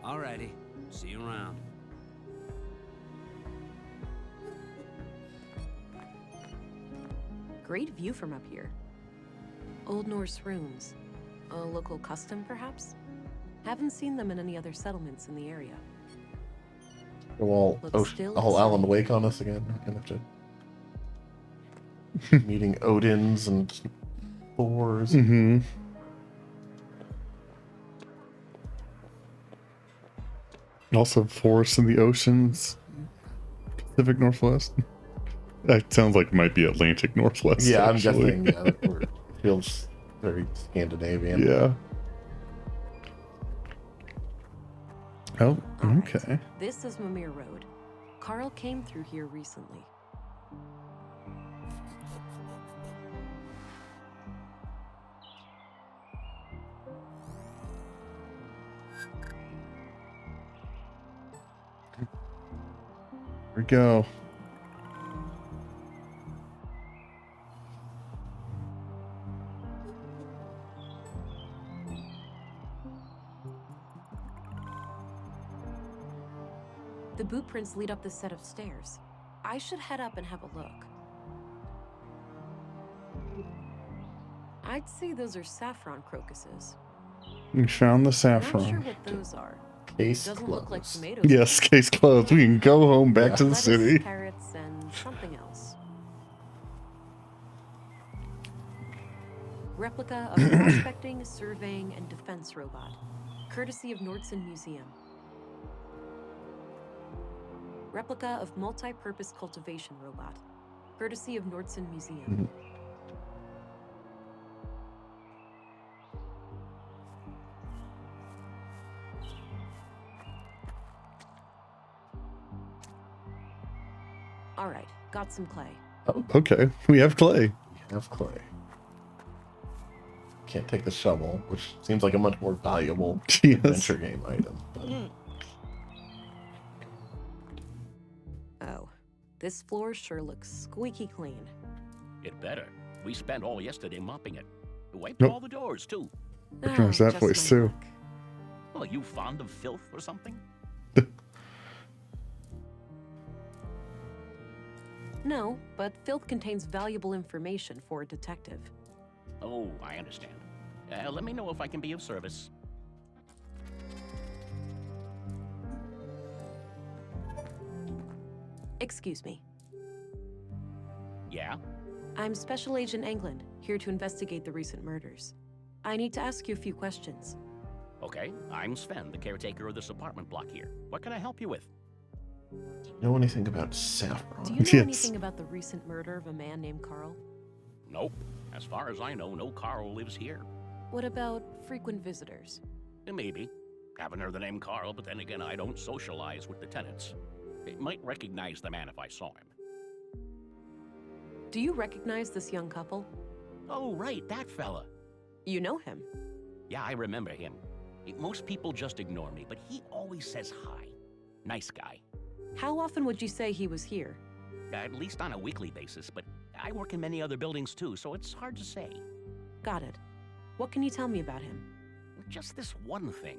Alrighty. See you around. Great view from up here. Old Norse runes. A local custom, perhaps? Haven't seen them in any other settlements in the area. Go all Looks still all the Alan same. Wake on us again. We're gonna have to meeting Odins and Thors. Mm-hmm. Also, forests in the oceans, Pacific Northwest. That sounds like it might be Atlantic Northwest. Yeah, I'm actually. guessing. Yeah, it feels very Scandinavian. Yeah. Oh, All right, okay. This is Mimir Road. Carl came through here recently. Here we go. The boot prints lead up this set of stairs. I should head up and have a look. I'd say those are saffron crocuses. We found the Not sure saffron. what those are. Case Doesn't look like closed. tomatoes. Yes, case closed. We can go home back to the Lettuce, city. carrots, and something else. Replica of prospecting, surveying, and defense robot, courtesy of Nordson Museum. Replica of multi-purpose cultivation robot, courtesy of Nordson Museum. All right, got some clay. Oh, Okay, we have clay. we have clay. Can't take the shovel, which seems like a much more valuable Yes. adventure game item. But Oh, this floor sure looks squeaky clean. It better. We spent all yesterday mopping it. Wiped Nope. all the doors, too. There's that just voice my too. luck. Well, you fond of filth or something? No, but filth contains valuable information for a detective. Oh, I understand. Let me know if I can be of service. Excuse me. Yeah? I'm Special Agent England, here to investigate the recent murders. I need to ask you a few questions. Okay, I'm Sven, the caretaker of this apartment block here. What can I help you with? do you know anything about saffron? Do you know Yes. anything about the recent murder of a man named Carl? Nope. As far as I know, no Carl lives here. What about frequent visitors? Maybe. Haven't heard the name Carl, but then again, I don't socialize with the tenants. I might recognize the man if I saw him. Do you recognize this young couple? Oh, right, that fella. You know him. Yeah, I remember him. Most people just ignore me, but he always says hi. Nice guy. How often would you say he was here? At least on a weekly basis, but I work in many other buildings too, so it's hard to say. Got it. What can you tell me about him? Just this one thing.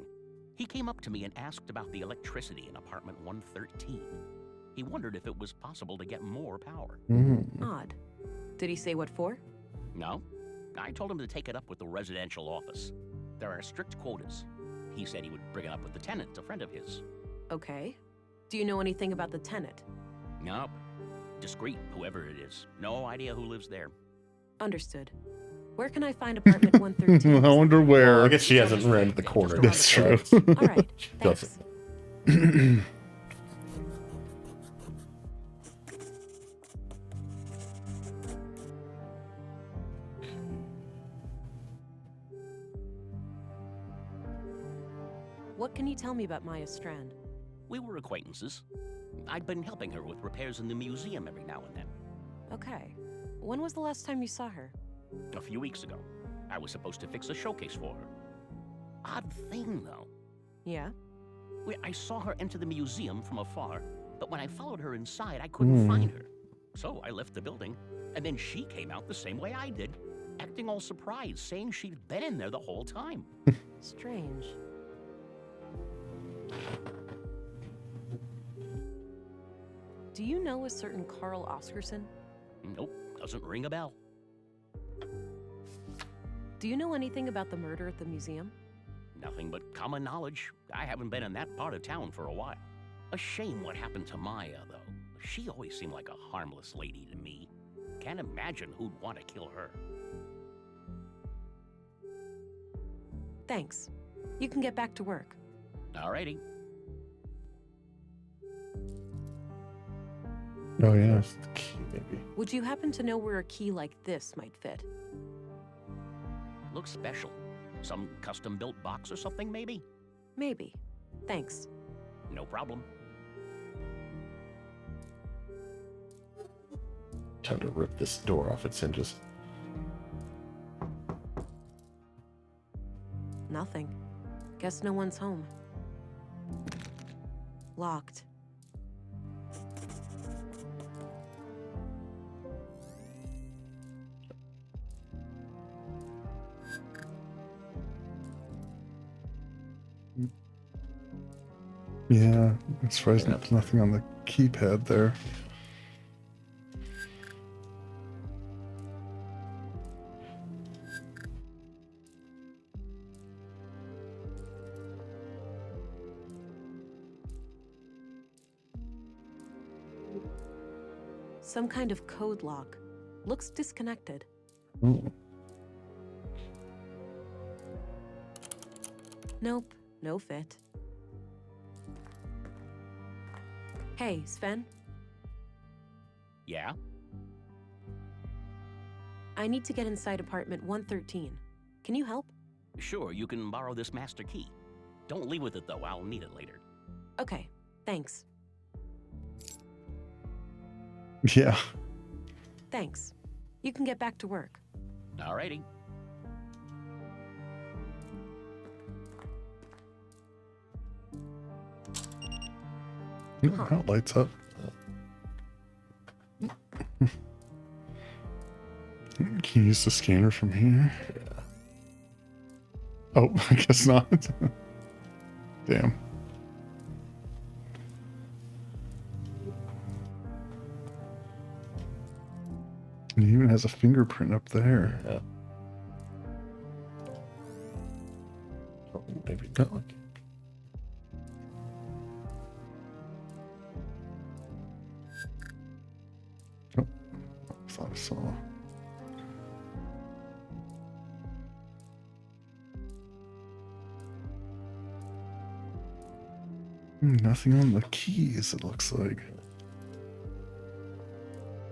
He came up to me and asked about the electricity in apartment 113. He wondered if it was possible to get more power. Odd. Did he say what for? No. I told him to take it up with the residential office. There are strict quotas. He said he would bring it up with the tenant, a friend of his. Okay. Do you know anything about the tenant? Nope. Discreet, whoever it is. No idea who lives there. Understood. Where can I find apartment 113? I wonder where. Well, I guess she hasn't ran to the corner. That's true. All right. Thanks. Doesn't. What can you tell me about Maya Strand? We were acquaintances. I'd been helping her with repairs in the museum every now and then. Okay. When was the last time you saw her? A few weeks ago. I was supposed to fix a showcase for her. Odd thing, though. Yeah? I saw her enter the museum from afar, but when I followed her inside, I couldn't find her. So I left the building, and then she came out the same way I did, acting all surprised, saying she'd been in there the whole time. Strange. Do you know a certain Carl Oscarson? Nope, doesn't ring a bell. Do you know anything about the murder at the museum? Nothing but common knowledge. I haven't been in that part of town for a while. A shame what happened to Maya, though. She always seemed like a harmless lady to me. Can't imagine who'd want to kill her. Thanks. You can get back to work. Alrighty. Oh yeah. That's the key, maybe. Would you happen to know where a key like this might fit? Looks special. Some custom-built box or something, maybe? Maybe. Thanks. No problem. Time to rip this door off its hinges. Nothing. Guess no one's home. Locked. Yeah, I'm surprised there's nothing on the keypad there. Some kind of code lock. Looks disconnected. Ooh. Nope, no fit. Hey, Sven, Yeah? I need to get inside apartment 113. Can you help? Sure, you can borrow this master key. Don't leave with it, though. I'll need it later. Okay, thanks. Yeah. Thanks. You can get back to work. Alrighty. Ooh, that lights up. Can you use the scanner from here? Yeah. Oh, I guess not. Damn. It even has a fingerprint up there. Yeah. Oh, maybe Oh. not. Oh, I thought I saw. Nothing on the keys, it looks like.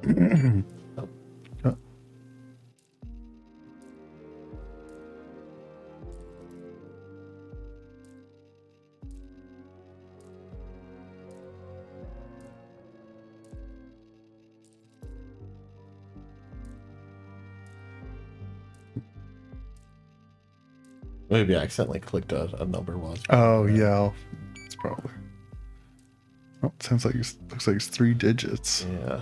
Oh. Maybe I accidentally clicked a number was. Oh yeah, it's probably. Oh, it sounds like looks like it's 3 digits. Yeah.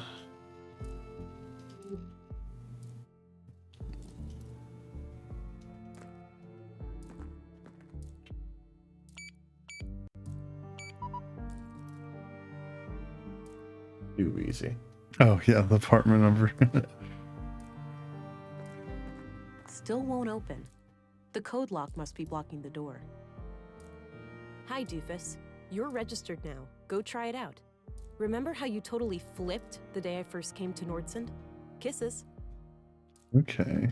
Too easy. Oh yeah, the apartment number. Still won't open. The code lock must be blocking the door. Hi, Doofus. You're registered now. Go try it out. Remember how you totally flipped the day I first came to Nordsund? Kisses. Okay.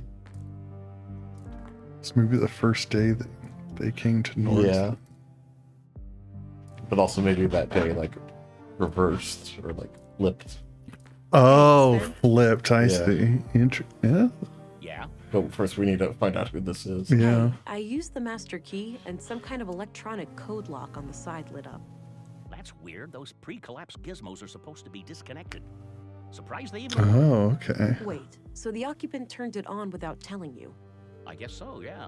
It's maybe the first day that they came to North. Yeah. But also maybe that day like reversed or like flipped. Oh, flipped. I Yeah. see. Yeah. Yeah? But first we need to find out who this is. Yeah. I used the master key and some kind of electronic code lock on the side lit up. That's weird. Those pre-collapse gizmos are supposed to be disconnected. Surprised they even... Oh, okay. Wait, so the occupant turned it on without telling you? I guess so, yeah.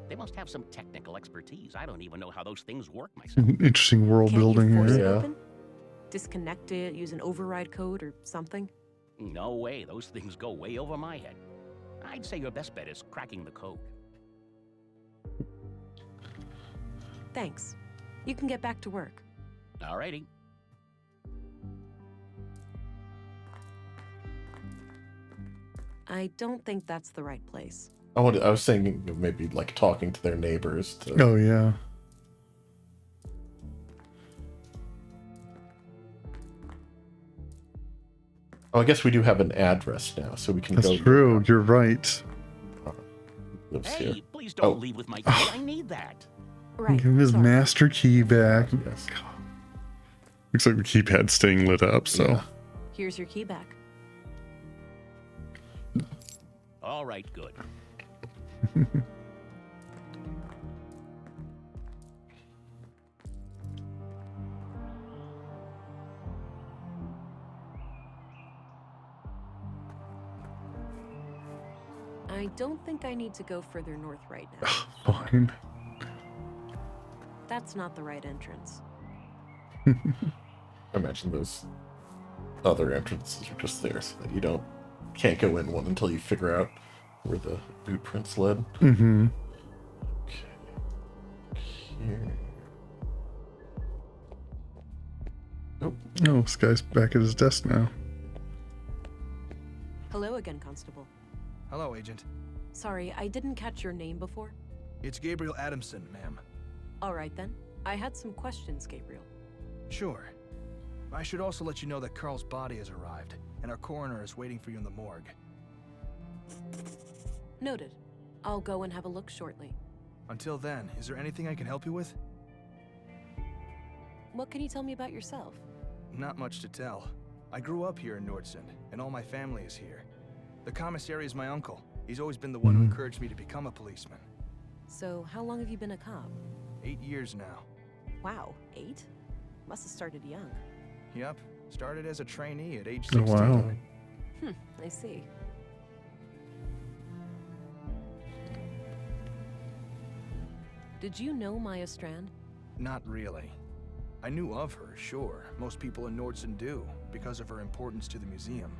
They must have some technical expertise. I don't even know how those things work myself. Interesting world Can't building you force here. it Yeah. open? Disconnect it, use an override code or something? No way. Those things go way over my head. I'd say your best bet is cracking the code. Thanks. You can get back to work. Alrighty. I don't think that's the right place. I was thinking of maybe like talking to their neighbors to Oh yeah. Oh, I guess we do have an address now, so we can That's go. true. You're right. Hey, here. please don't leave with my key. I need that. Right. Give him his sorry. master key back. Yes. Looks like the keypad's staying lit up, so. Yeah. Here's your key back. All right, good. I don't think I need to go further north right now. Fine. That's not the right entrance. I imagine those other entrances are just there so that you can't go in one until you figure out where the boot prints led. Mm-hmm. Okay. Here. Oh, this guy's back at his desk now. Hello again, Constable. Hello, Agent. Sorry, I didn't catch your name before. It's Gabriel Adamson, ma'am. All right then. I had some questions, Gabriel. Sure. I should also let you know that Carl's body has arrived. and our coroner is waiting for you in the morgue. Noted. I'll go and have a look shortly. Until then, is there anything I can help you with? What can you tell me about yourself? Not much to tell. I grew up here in Nordson, and all my family is here. The commissary is my uncle. He's always been the one who encouraged me to become a policeman. So, how long have you been a cop? 8 years now. Wow, 8? Must have started young. Yep, started as a trainee at age Oh, 16. wow. I see. Did you know Maya Strand? Not really. I knew of her, sure. Most people in Nordson do, because of her importance to the museum.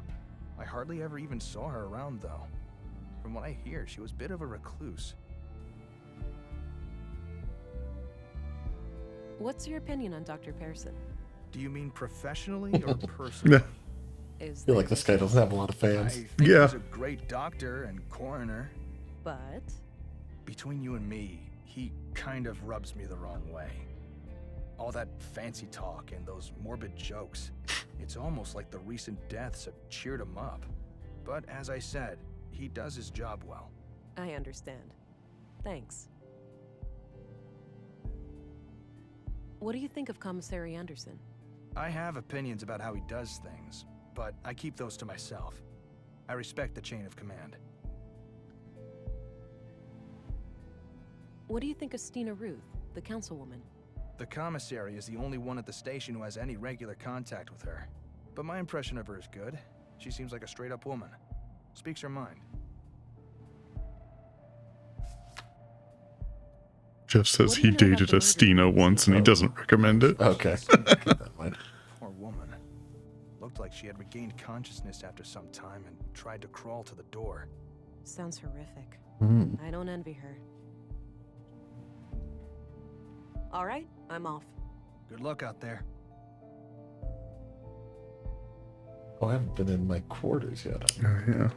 I hardly ever even saw her around, though. From what I hear, she was a bit of a recluse. What's your opinion on Dr. Pearson? Do you mean professionally or personally? I feel like this guy doesn't have a lot of I fans. think he's a great doctor and coroner. But? Between you and me, he kind of rubs me the wrong way. All that fancy talk and those morbid jokes. It's almost like the recent deaths have cheered him up. But as I said, he does his job well. I understand. Thanks. What do you think of Commissary Anderson? I have opinions about how he does things, but I keep those to myself. I respect the chain of command. What do you think of Stina Ruth, the councilwoman? The commissary is the only one at the station who has any regular contact with her. But my impression of her is good. She seems like a straight-up woman. Speaks her mind. Jeff says he dated a Stina once and he doesn't recommend it. Okay. Poor woman. Looked like she had regained consciousness after some time and tried to crawl to the door. Sounds horrific. Mm. I don't envy her. All right, I'm off. Good luck out there. Oh, I haven't been in my quarters yet. Oh, yeah.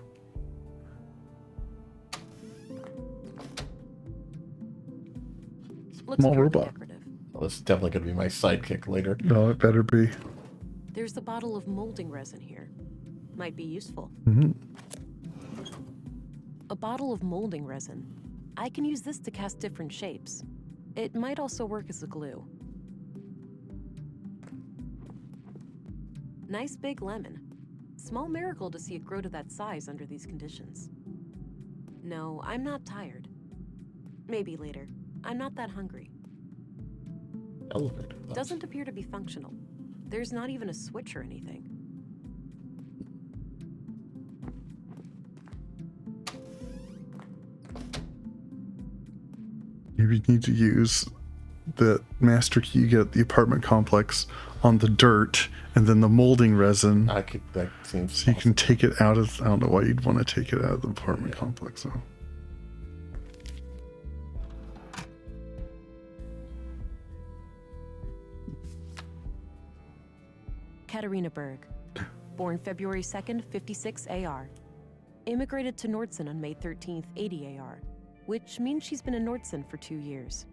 Looks Small purely robot. decorative. Well, this is definitely going to be my sidekick later. No, it better be. There's a bottle of molding resin here. Might be useful. Mm-hmm. A bottle of molding resin. I can use this to cast different shapes. It might also work as a glue. Nice big lemon. Small miracle to see it grow to that size under these conditions. No, I'm not tired. Maybe later. I'm not that hungry. Elevator. Doesn't appear to be functional. There's not even a switch or anything. You need to use the master key you get at the apartment complex on the dirt and then the molding resin. That seems so you can take it out of, I don't know why you'd want to take it out of the apartment complex though. Katarina Berg. Born February 2nd, 56 AR. Immigrated to Nordson on May 13th, 80 AR, which means she's been in Nordson for 2 years.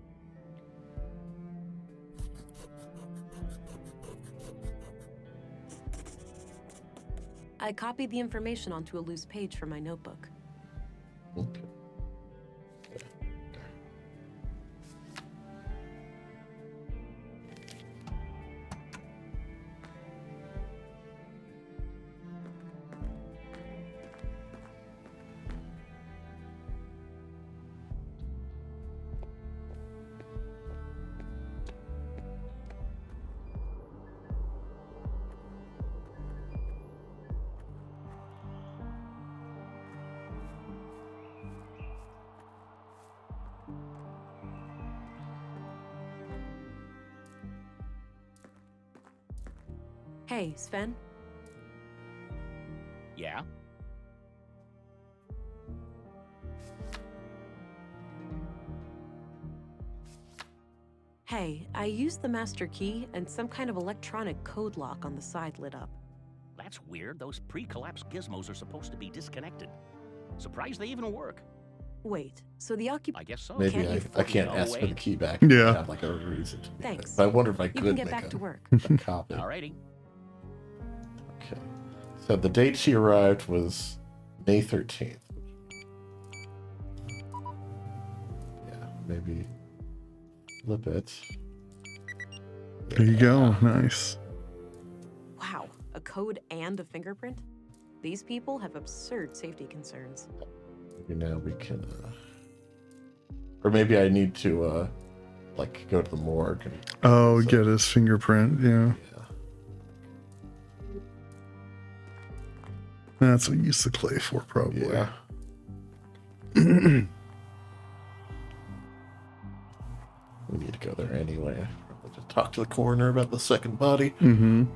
I copied the information onto a loose page from my notebook. Okay. Hey, Sven? Yeah? Hey, I used the master key and some kind of electronic code lock on the side lit up. That's weird. Those pre-collapse gizmos are supposed to be disconnected. Surprised they even work. Wait, so the occupant... I guess so. Maybe Can't you I afford can't to ask go for the away? key back. Yeah. I have like a reason to do Thanks. that. But I wonder if I You could can get make back a, to work. a copy. Alrighty. Okay. So the date she arrived was May 13th. Yeah, maybe flip it. There you go. Nice. Wow, a code and a fingerprint? These people have absurd safety concerns. Maybe now we can, or maybe I need to, like, go to the morgue. And, Oh, get his fingerprint. Yeah. That's what you use the clay for, probably. Yeah. We need to go there anyway. Probably just talk to the coroner about the second body. Mm-hmm.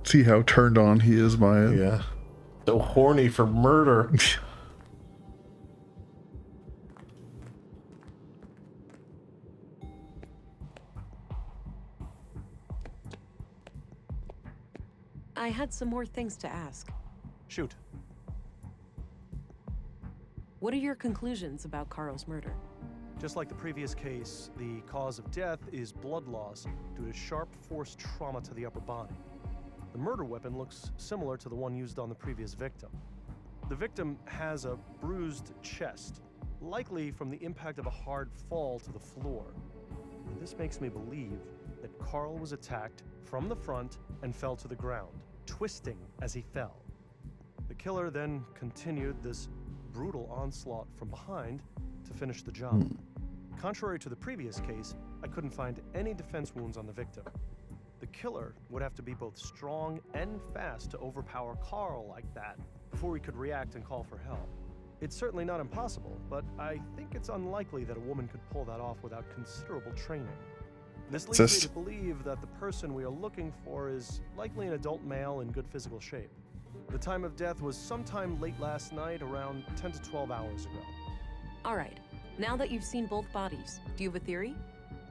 See how turned on he is by it. Yeah. So horny for murder. I had some more things to ask. Shoot. What are your conclusions about Carl's murder? Just like the previous case, the cause of death is blood loss due to sharp force trauma to the upper body. The murder weapon looks similar to the one used on the previous victim. The victim has a bruised chest, likely from the impact of a hard fall to the floor. And this makes me believe that Carl was attacked from the front and fell to the ground, twisting as he fell. The killer then continued this brutal onslaught from behind to finish the job. Contrary to the previous case, I couldn't find any defense wounds on the victim. The killer would have to be both strong and fast to overpower Carl like that before he could react and call for help. It's certainly not impossible, but I think it's unlikely that a woman could pull that off without considerable training. This leads me to believe that the person we are looking for is likely an adult male in good physical shape. The time of death was sometime late last night, around 10 to 12 hours ago. All right, now that you've seen both bodies, do you have a theory?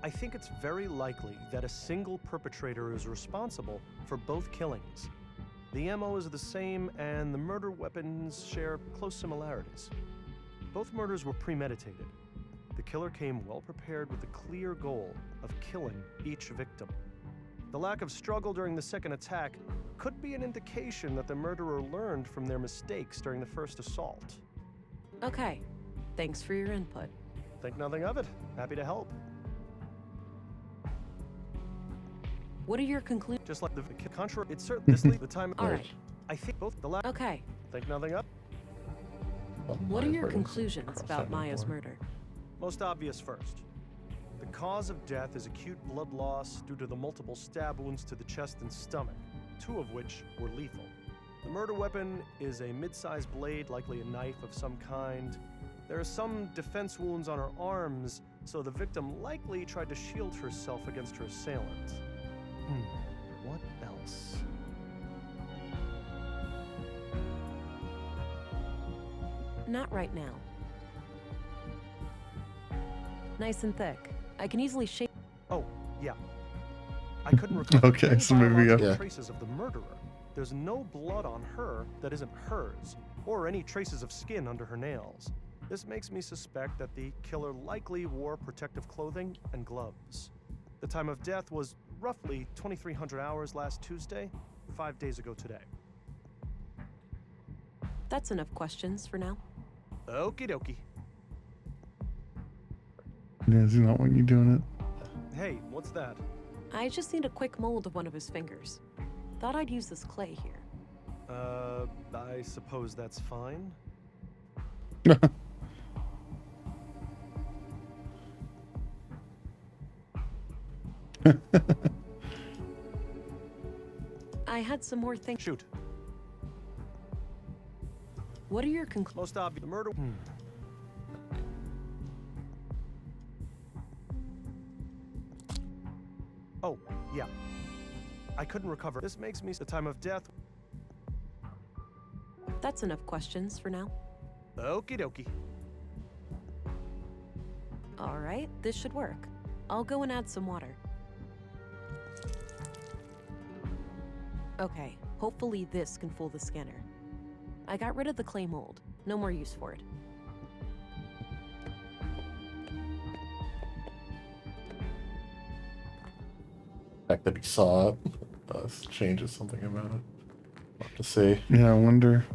I think it's very likely that a single perpetrator is responsible for both killings. The MO is the same, and the murder weapons share close similarities. Both murders were premeditated. The killer came well prepared with the clear goal of killing each victim. The lack of struggle during the second attack could be an indication that the murderer learned from their mistakes during the first assault. Okay, thanks for your input. Think nothing of it. Happy to help. What are your conclusions? Just like the contrary, it's certainly the time. All right. I think both the last. Okay. Think nothing of. What are your conclusions about Maya's murder? Most obvious first. The cause of death is acute blood loss due to the multiple stab wounds to the chest and stomach, 2 of which were lethal. The murder weapon is a mid-sized blade, likely a knife of some kind. There are some defense wounds on her arms, so the victim likely tried to shield herself against her assailant. What else? Not right now. Nice and thick. I can easily shape. Oh, yeah. I couldn't recover Okay, any so maybe we biological have- traces of the murderer. There's no blood on her that isn't hers, or any traces of skin under her nails. This makes me suspect that the killer likely wore protective clothing and gloves. The time of death was roughly 2300 hours last Tuesday, 5 days ago today. That's enough questions for now. Okie dokie. Yeah, does he not want you doing it? Hey, what's that? I just need a quick mold of one of his fingers. Thought I'd use this clay here. I suppose that's fine. I had some more things. Shoot. What are your conclusions? Most obvious, the murder. Oh, yeah. I couldn't recover. This makes me the time of death. That's enough questions for now. Okie dokie. All right, this should work. I'll go and add some water. Okay, hopefully this can fool the scanner. I got rid of the clay mold. No more use for it. The fact that he saw it changes something about it. We'll have to see. Yeah, I wonder.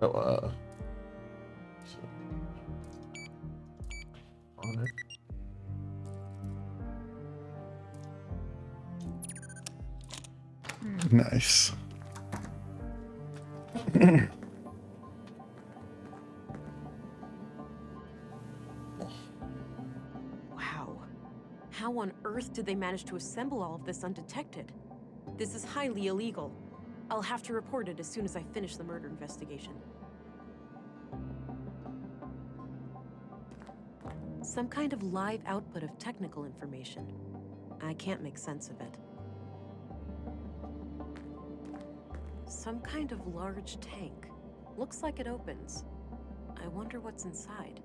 Oh, on it. Nice. Wow. How on earth did they manage to assemble all of this undetected? This is highly illegal. I'll have to report it as soon as I finish the murder investigation. Some kind of live output of technical information. I can't make sense of it. Some kind of large tank. Looks like it opens. I wonder what's inside.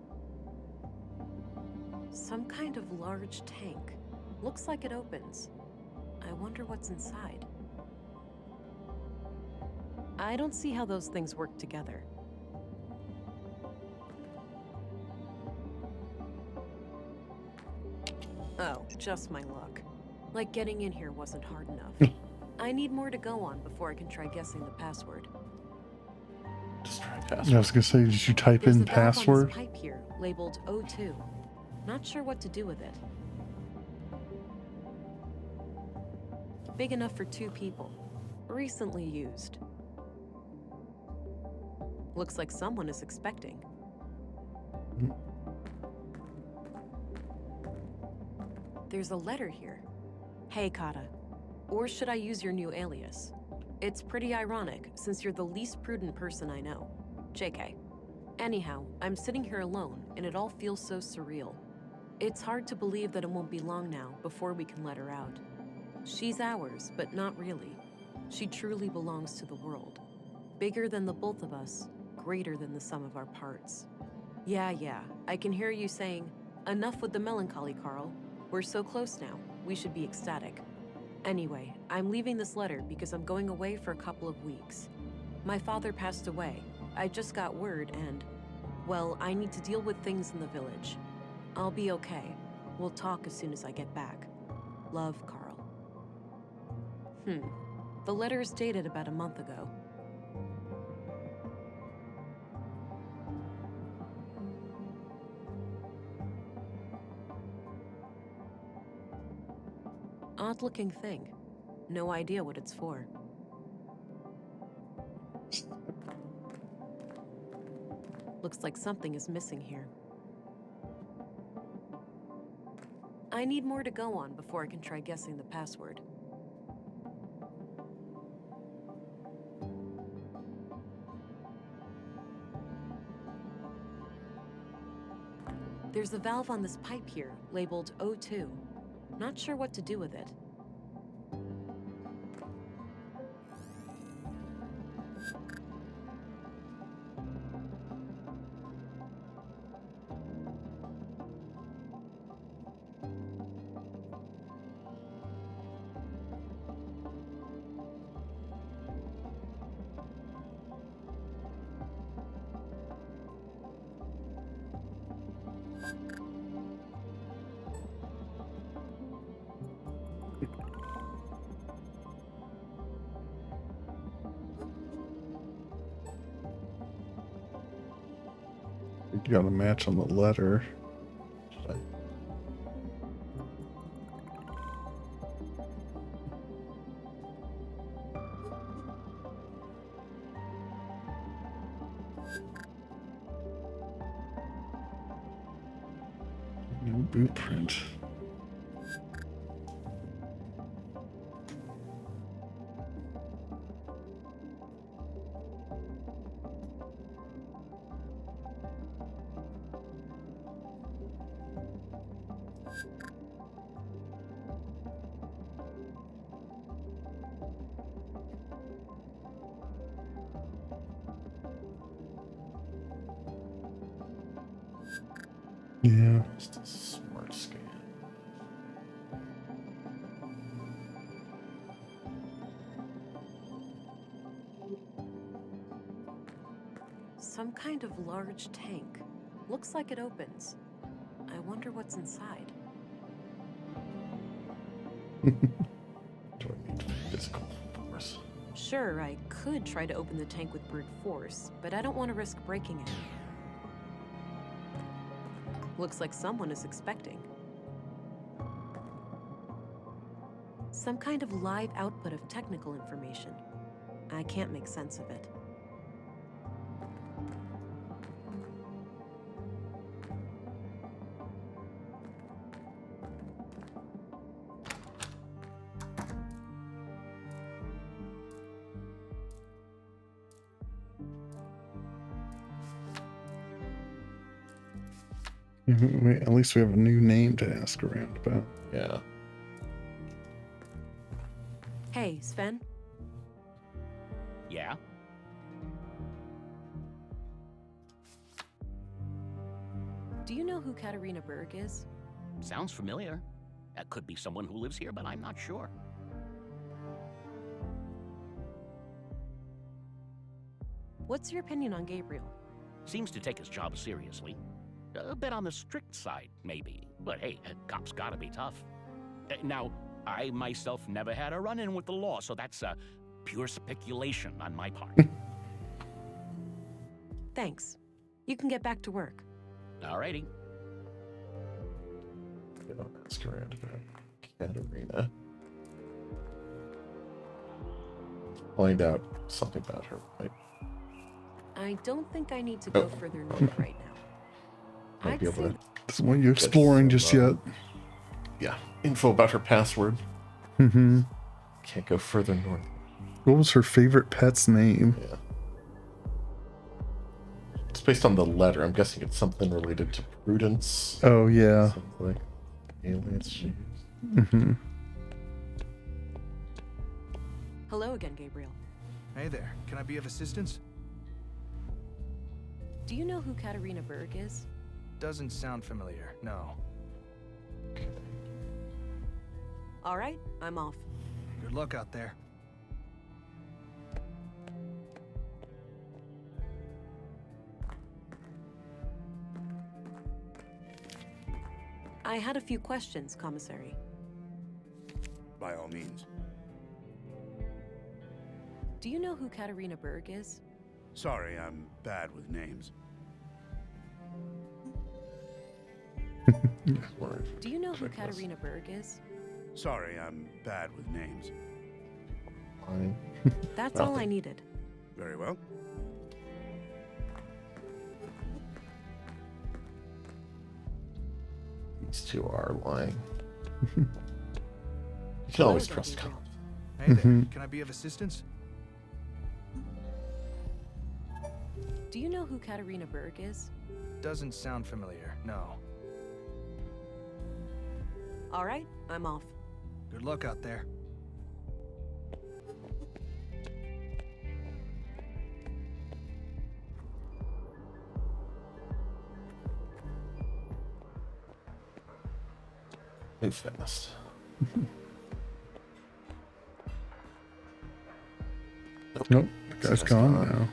Some kind of large tank. Looks like it opens. I wonder what's inside. I don't see how those things work together. Oh, just my luck. Like getting in here wasn't hard enough. I need more to go on before I can try guessing the password. Just try I password. was gonna say, did you type There's in a valve on this password? pipe here, labeled O2. Not sure what to do with it. Big enough for 2 people. Recently used. Looks like someone is expecting. There's a letter here. Hey, Kata. Or should I use your new alias? It's pretty ironic, since you're the least prudent person I know. JK. Anyhow, I'm sitting here alone, and it all feels so surreal. It's hard to believe that it won't be long now before we can let her out. She's ours, but not really. She truly belongs to the world. Bigger than the both of us, greater than the sum of our parts. Yeah, I can hear you saying, enough with the melancholy, Carl. We're so close now, we should be ecstatic. Anyway, I'm leaving this letter because I'm going away for a couple of weeks. My father passed away. I just got word and, well, I need to deal with things in the village. I'll be okay. We'll talk as soon as I get back. Love, Carl. The letter is dated about a month ago. Odd-looking thing. No idea what it's for. Looks like something is missing here. I need more to go on before I can try guessing the password. There's a valve on this pipe here, labeled O2. Not sure what to do with it. You got a match on the letter. New blueprint. Yeah. Just a smart scan. Some kind of large tank. Looks like it opens. I wonder what's inside. Do I need physical force? Sure, I could try to open the tank with brute force, but I don't want to risk breaking it. Looks like someone is expecting. Some kind of live output of technical information. I can't make sense of it. Wait, at least we have a new name to ask around about. Yeah. Hey, Sven? Yeah? Do you know who Katarina Berg is? Sounds familiar. That could be someone who lives here, but I'm not sure. What's your opinion on Gabriel? Seems to take his job seriously. A bit on the strict side, maybe. But hey, a cop's gotta be tough. Now, I myself never had a run-in with the law, so that's pure speculation on my part. Thanks. You can get back to work. Alrighty. Don't ask around about Katarina. Find out something about her, right? I don't think I need to go further north right now. Might be able to Doesn't want you exploring just yet. Yeah, info about her password. Mm-hmm. Can't go further north. What was her favorite pet's name? Yeah. It's based on the letter. I'm guessing it's something related to Prudence. Oh, yeah. Something like aliens she used. Mm-hmm. Hello again, Gabriel. Hey there. Can I be of assistance? Do you know who Katarina Berg is? Doesn't sound familiar, no. All right, I'm off. Good luck out there. I had a few questions, Commissary. By all means. Do you know who Katarina Berg is? Sorry, I'm bad with names. Do you know who Katarina Berg is? Sorry, I'm bad with names. Fine. That's all I needed. Very well. These two are lying. You can always trust cops. Hey there. Can I be of assistance? Do you know who Katarina Berg is? Doesn't sound familiar, no. All right, I'm off. Good luck out there. Move fast. Nope, the guy's gone now.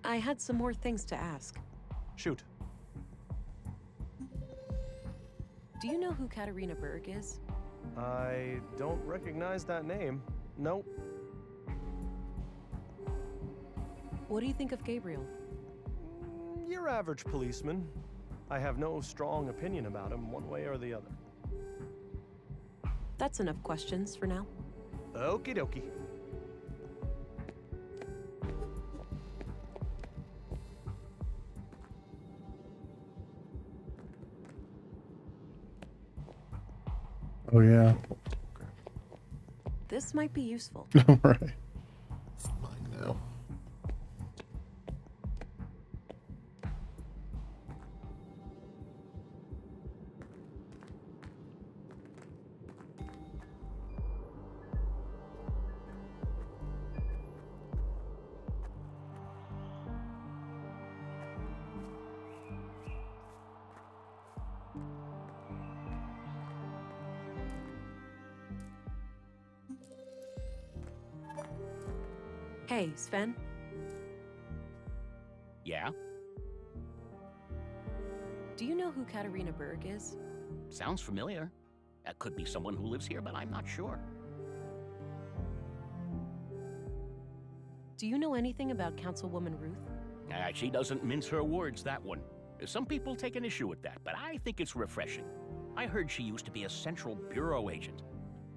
I had some more things to ask. Shoot. Do you know who Katarina Berg is? I don't recognize that name. Nope. What do you think of Gabriel? Your average policeman. I have no strong opinion about him one way or the other. That's enough questions for now. Okie dokie. Oh, yeah. This might be useful. All right. Mine now. Hey, Sven? Yeah? Do you know who Katarina Berg is? Sounds familiar. That could be someone who lives here, but I'm not sure. Do you know anything about Councilwoman Ruth? She doesn't mince her words, that one. Some people take an issue with that, but I think it's refreshing. I heard she used to be a Central Bureau agent.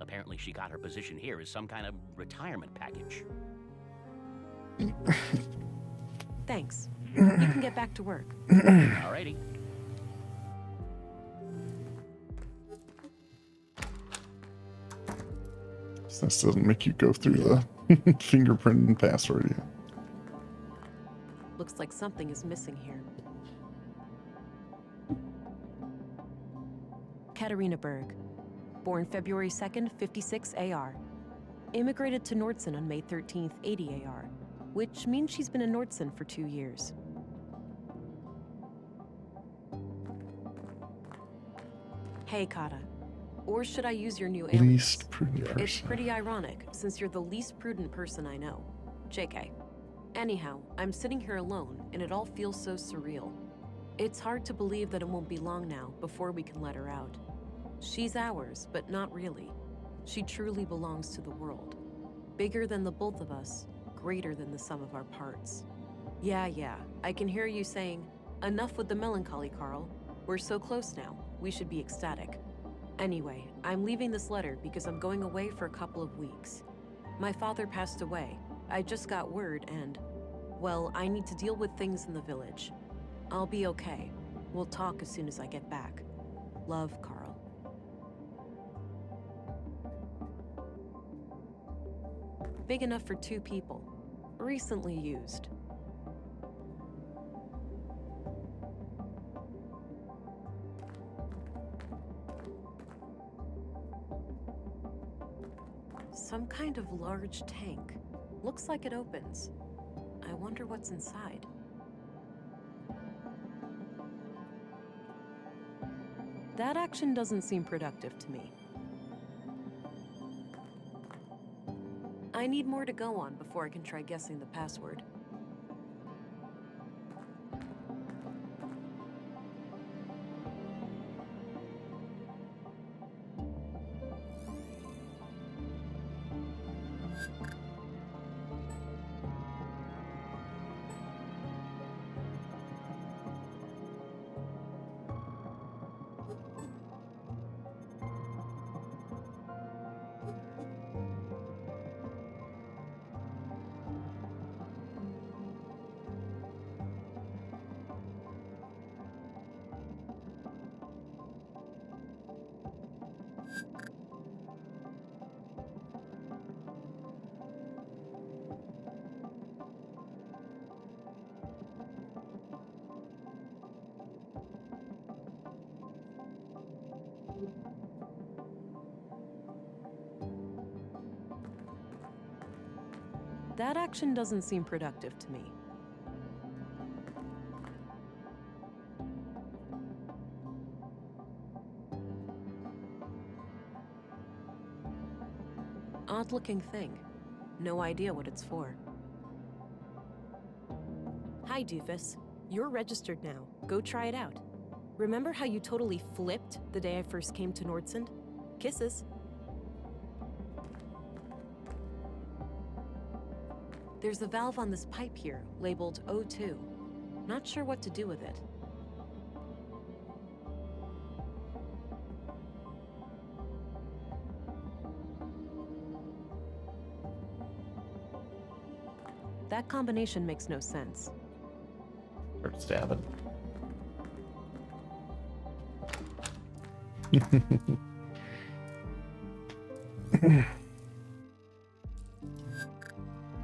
Apparently she got her position here as some kind of retirement package. Thanks. You can get back to work. Alrighty. This doesn't make you go through the fingerprint and password yet. Looks like something is missing here. Katarina Berg. Born February 2nd, 56 AR. Immigrated to Nordson on May 13th, 80 AR, which means she's been in Nordson for 2 years. Hey, Kata. Or should I use your new alias? Least prudent It's person. pretty ironic, since you're the least prudent person I know. JK. Anyhow, I'm sitting here alone, and it all feels so surreal. It's hard to believe that it won't be long now before we can let her out. She's ours, but not really. She truly belongs to the world. Bigger than the both of us, greater than the sum of our parts. Yeah, I can hear you saying, enough with the melancholy, Carl. We're so close now, we should be ecstatic. Anyway, I'm leaving this letter because I'm going away for a couple of weeks. My father passed away. I just got word and, well, I need to deal with things in the village. I'll be okay. We'll talk as soon as I get back. Love, Carl. Big enough for 2 people. Recently used. Some kind of large tank. Looks like it opens. I wonder what's inside. That action doesn't seem productive to me. I need more to go on before I can try guessing the password. That action doesn't seem productive to me. Odd-looking thing. No idea what it's for. Hi, Doofus. You're registered now. Go try it out. Remember how you totally flipped the day I first came to Nordsund? Kisses. There's a valve on this pipe here, labeled O2. Not sure what to do with it. That combination makes no sense. Start stabbing.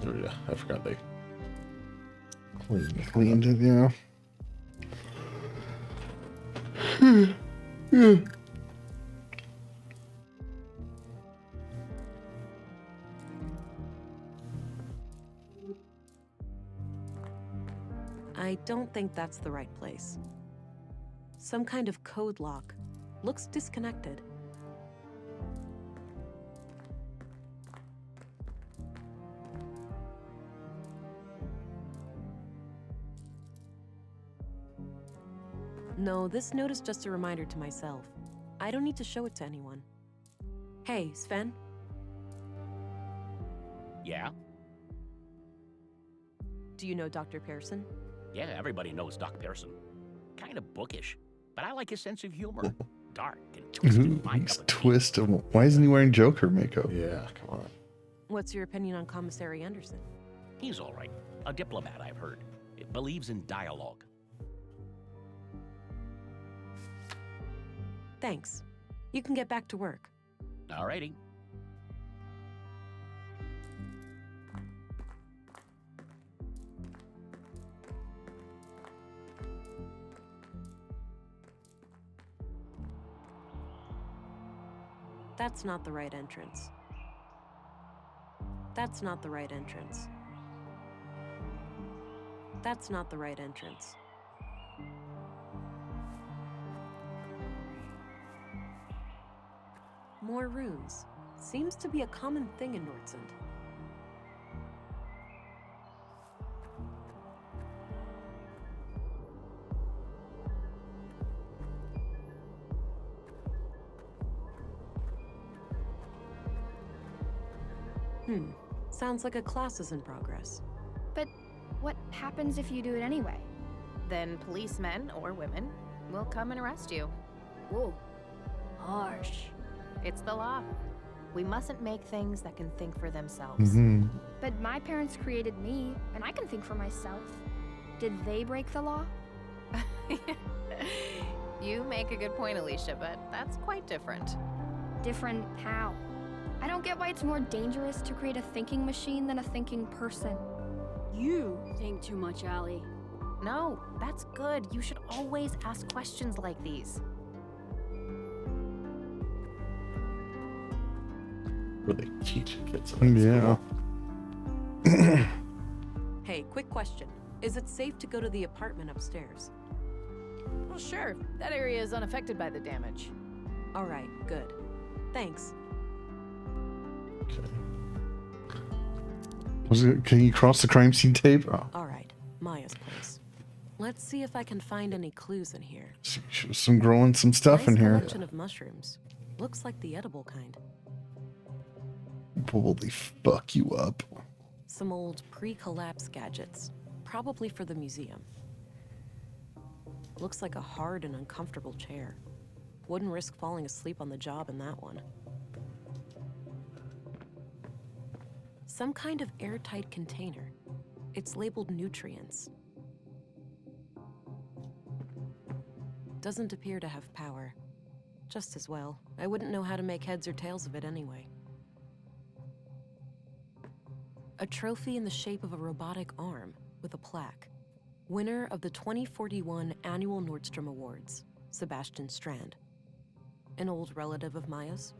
Oh yeah, I forgot they Cleaned it, yeah. I don't think that's the right place. Some kind of code lock. Looks disconnected. No, this note is just a reminder to myself. I don't need to show it to anyone. Hey, Sven? Yeah? Do you know Dr. Pearson? Yeah, everybody knows Doc Pearson. Kind of bookish, but I like his sense of humor. Dark and twisted. My cup of tea. Twist. Why isn't he wearing Joker makeup? Yeah, come on. What's your opinion on Commissary Anderson? He's all right. A diplomat, I've heard. It believes in dialogue. Thanks. You can get back to work. Alrighty. That's not the right entrance. That's not the right entrance. That's not the right entrance. More runes. Seems to be a common thing in Nordsund. Sounds like a class is in progress. But what happens if you do it anyway? Then policemen or women will come and arrest you. Whoa. Harsh. It's the law. We mustn't make things that can think for themselves. But my parents created me, and I can think for myself. Did they break the law? You make a good point, Alicia, but that's quite different. Different how? I don't get why it's more dangerous to create a thinking machine than a thinking person. You think too much, Allie. No, that's good. You should always ask questions like these. Really teach kids. Yeah. Hey, quick question. Is it safe to go to the apartment upstairs? Well, sure. That area is unaffected by the damage. All right, good. Thanks. Can you cross the crime scene tape? Oh. All right, Maya's place. Let's see if I can find any clues in here. Some growing some stuff in here. Collection of mushrooms. Looks like the edible kind. Probably fuck you up. Some old pre-collapse gadgets. Probably for the museum. Looks like a hard and uncomfortable chair. Wouldn't risk falling asleep on the job in that one. Some kind of airtight container. It's labeled nutrients. Doesn't appear to have power. Just as well. I wouldn't know how to make heads or tails of it anyway. A trophy in the shape of a robotic arm with a plaque. Winner of the 2041 Annual Nordstrom Awards, Sebastian Strand. An old relative of Maya's.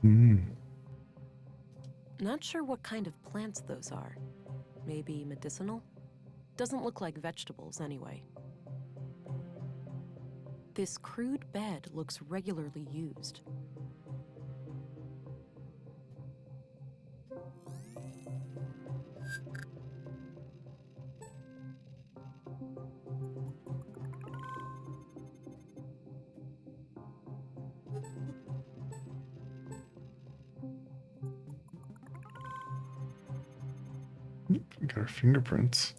Not sure what kind of plants those are. Maybe medicinal? Doesn't look like vegetables anyway. This crude bed looks regularly used. Got our fingerprints.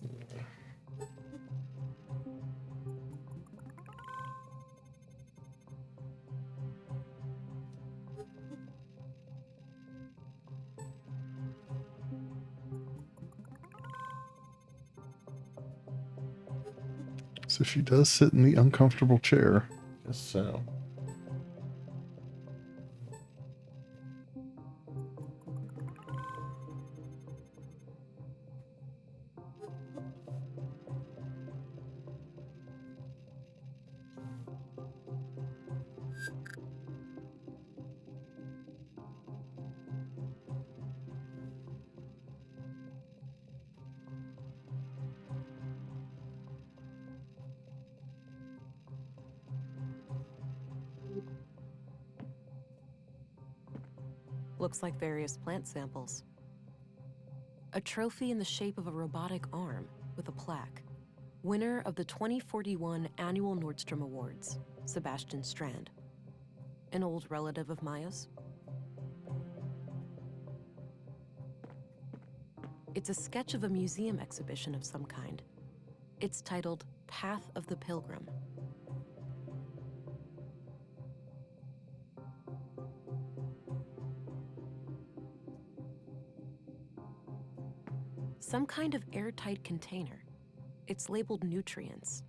So she does sit in the uncomfortable chair. Guess so. Looks like various plant samples. A trophy in the shape of a robotic arm with a plaque. Winner of the 2041 annual Nordstrom Awards, Sebastian Strand. An old relative of Maya's. It's a sketch of a museum exhibition of some kind. It's titled Path of the Pilgrim. Some kind of airtight container. It's labeled nutrients.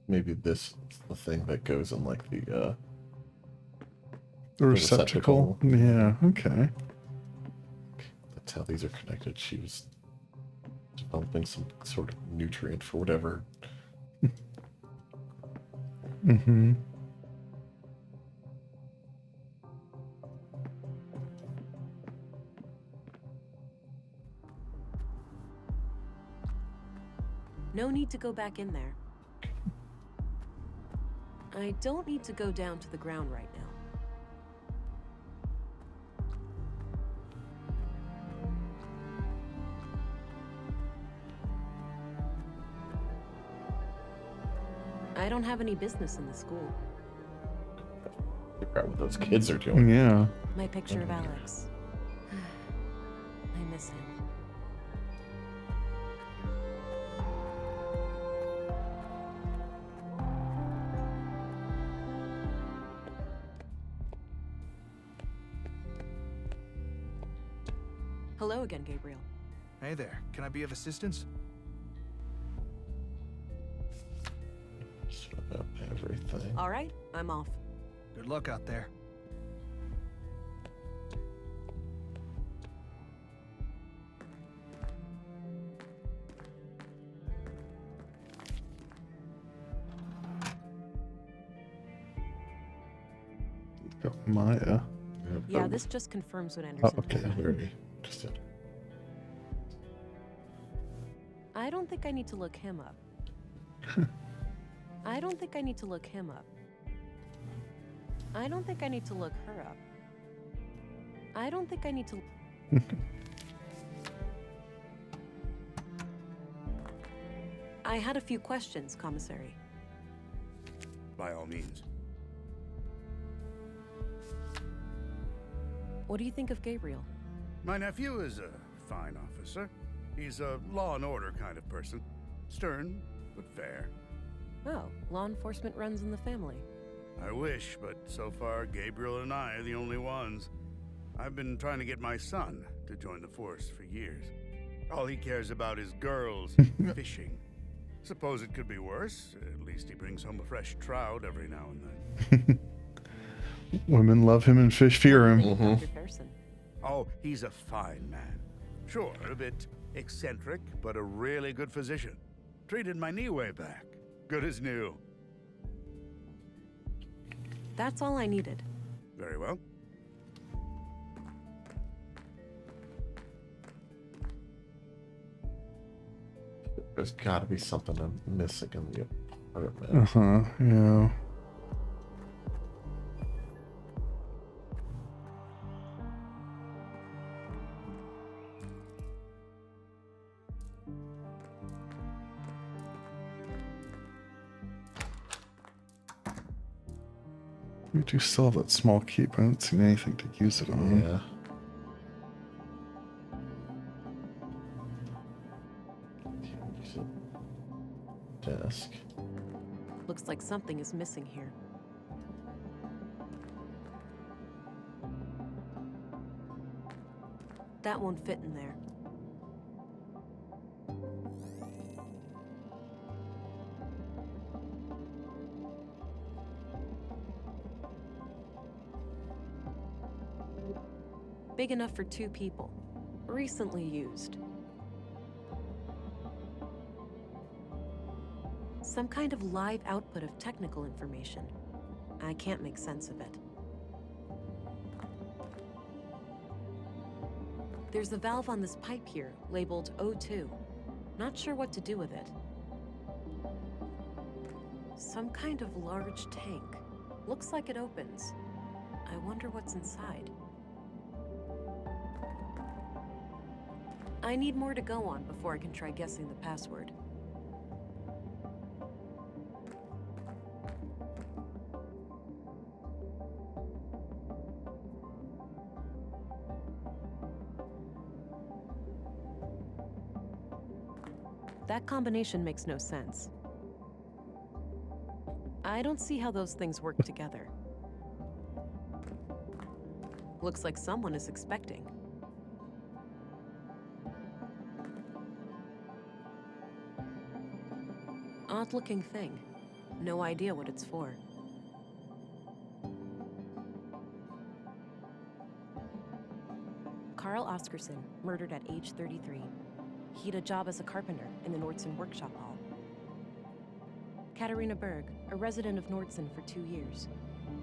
Maybe this is the thing that goes in like the receptacle. Yeah, okay. That's how these are connected. She was developing some sort of nutrient for whatever. Mm-hmm. No need to go back in there. I don't need to go down to the ground right now. I don't have any business in the school. Figure out what those kids are doing. Yeah. My picture of Alex. I miss him. Hello again, Gabriel. Hey there, can I be of assistance? Just about everything. All right, I'm off. Good luck out there. Got Maya. Yeah, this just confirms what Anderson okay. told me. Very interested. I don't think I need to look him up. I don't think I need to look him up. I don't think I need to look her up. I don't think I need to... I had a few questions, Commissary. By all means. What do you think of Gabriel? My nephew is a fine officer. He's a law and order kind of person. Stern, but fair. Oh, law enforcement runs in the family. I wish, but so far Gabriel and I are the only ones. I've been trying to get my son to join the force for years. All he cares about is girls and fishing. Suppose it could be worse. At least he brings home a fresh trout every now and then. Women love him and fish fear him. Dr. Pearson. Oh, he's a fine man. Sure, a bit eccentric, but a really good physician. Treated my knee way back. Good as new. That's all I needed. Very well. There's got to be something I'm missing in the apartment. Uh-huh, yeah. We do still have that small keep. I haven't seen anything to use it on. Yeah. Desk. Looks like something is missing here. That won't fit in there. Big enough for 2 people. Recently used. Some kind of live output of technical information. I can't make sense of it. There's a valve on this pipe here, labeled O2. Not sure what to do with it. Some kind of large tank. Looks like it opens. I wonder what's inside. I need more to go on before I can try guessing the password. That combination makes no sense. I don't see how those things work together. Looks like someone is expecting. Odd-looking thing. No idea what it's for. Carl Oscarson, murdered at age 33. He had a job as a carpenter in the Nordson Workshop Hall. Katarina Berg, a resident of Nordson for 2 years.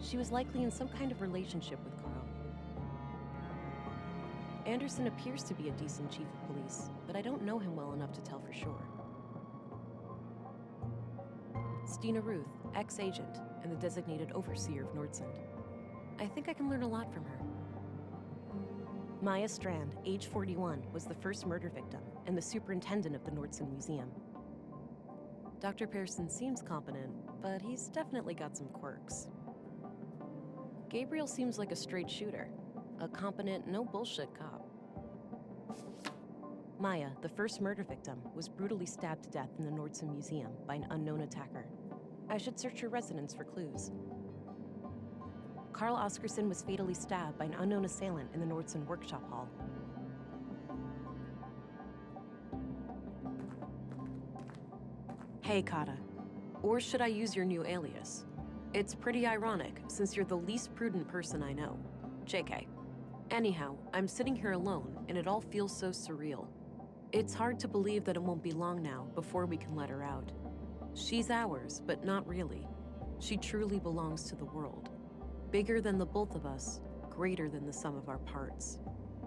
She was likely in some kind of relationship with Carl. Anderson appears to be a decent chief of police, but I don't know him well enough to tell for sure. Stina Ruth, ex-agent and the designated overseer of Nordson. I think I can learn a lot from her. Maya Strand, age 41, was the first murder victim and the superintendent of the Nordson Museum. Dr. Pearson seems competent, but he's definitely got some quirks. Gabriel seems like a straight shooter, a competent, no-bullshit cop. Maya, the first murder victim, was brutally stabbed to death in the Nordson Museum by an unknown attacker. I should search her residence for clues. Carl Oscarson was fatally stabbed by an unknown assailant in the Nordson Workshop Hall. Hey, Kata. Or should I use your new alias? It's pretty ironic, since you're the least prudent person I know. JK. Anyhow, I'm sitting here alone, and it all feels so surreal. It's hard to believe that it won't be long now before we can let her out. She's ours, but not really. She truly belongs to the world. Bigger than the both of us, greater than the sum of our parts.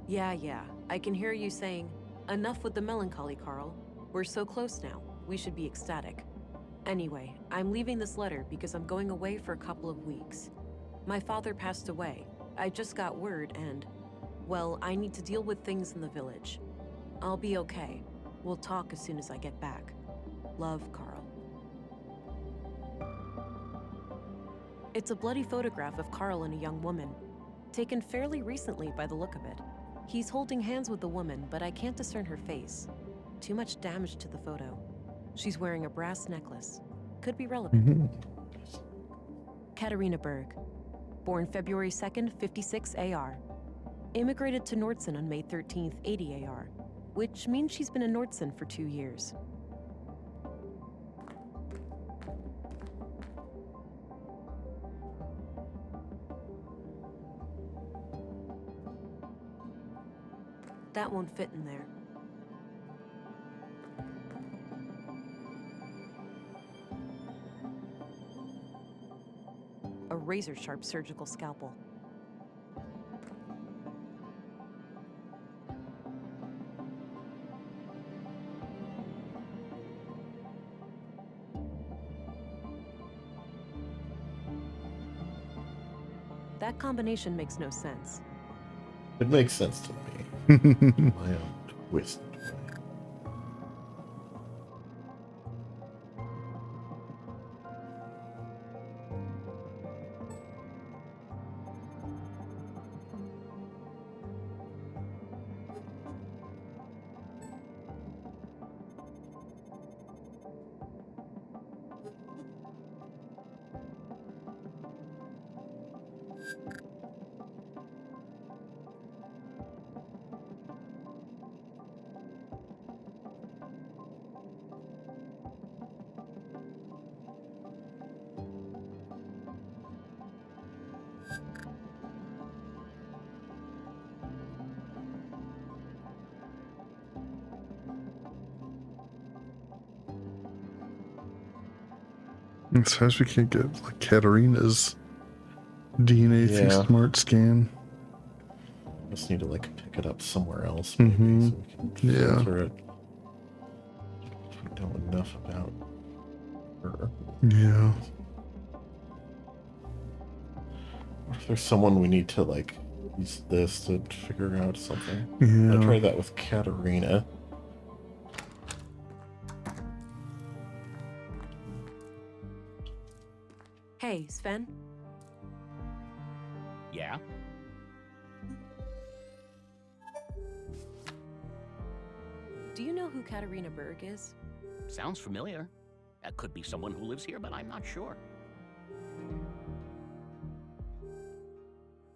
Yeah, I can hear you saying, enough with the melancholy, Carl. We're so close now, we should be ecstatic. Anyway, I'm leaving this letter because I'm going away for a couple of weeks. My father passed away. I just got word and, well, I need to deal with things in the village. I'll be okay. We'll talk as soon as I get back. Love, Carl. It's a bloody photograph of Carl and a young woman, taken fairly recently by the look of it. He's holding hands with the woman, but I can't discern her face. Too much damage to the photo. She's wearing a brass necklace. Could be relevant. Katarina Berg, born February 2nd, 56 AR. Immigrated to Nordson on May 13th, 80 AR, which means she's been in Nordson for 2 years. That won't fit in there. A razor-sharp surgical scalpel. That combination makes no sense. It makes sense to me. My own twisted way. I'm surprised we can't get like Katarina's DNA through Smart Scan. Just need to like pick it up somewhere else, maybe, so we can filter it. If we know enough about her. Yeah. Or if there's someone we need to like use this to figure out something. Yeah. I'll try that with Katerina. Hey, Sven? Yeah? Do you know who Katerina Berg is? Sounds familiar. That could be someone who lives here, but I'm not sure.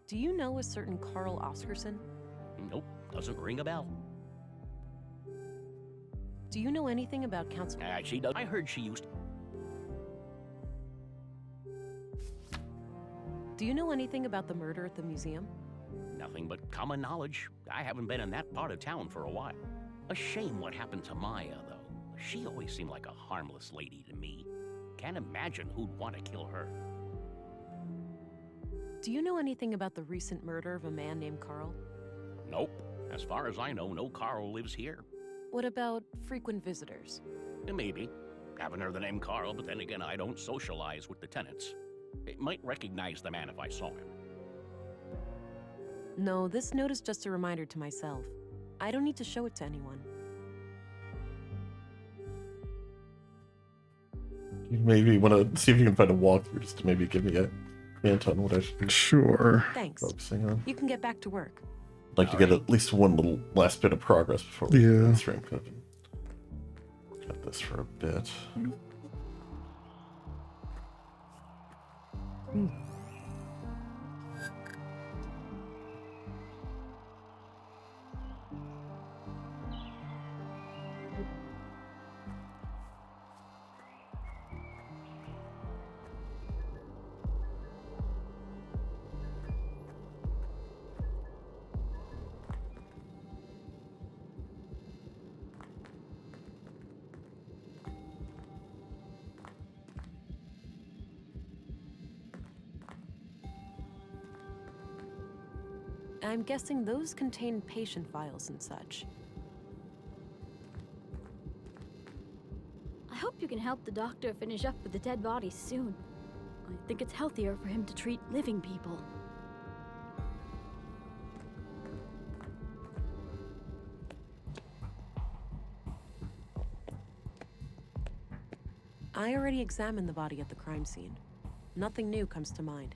Do you know a certain Carl Oscarson? Nope, doesn't ring a bell. Do you know anything about Council? She does. I heard she used. Do you know anything about the murder at the museum? Nothing but common knowledge. I haven't been in that part of town for a while. A shame what happened to Maya, though. She always seemed like a harmless lady to me. Can't imagine who'd want to kill her. Do you know anything about the recent murder of a man named Carl? Nope. As far as I know, no Carl lives here. What about frequent visitors? Maybe. Haven't heard the name Carl, but then again, I don't socialize with the tenants. I might recognize the man if I saw him. No, this note is just a reminder to myself. I don't need to show it to anyone. You maybe want to see if you can find a walkthrough just to maybe give me a hint on what I should be Sure. Thanks. focusing on. You can get back to work. I'd like to get at least one little last bit of progress before we Yeah. end stream. I've been looking at this for a bit. I'm guessing those contain patient files and such. I hope you can help the doctor finish up with the dead bodies soon. I think it's healthier for him to treat living people. I already examined the body at the crime scene. Nothing new comes to mind.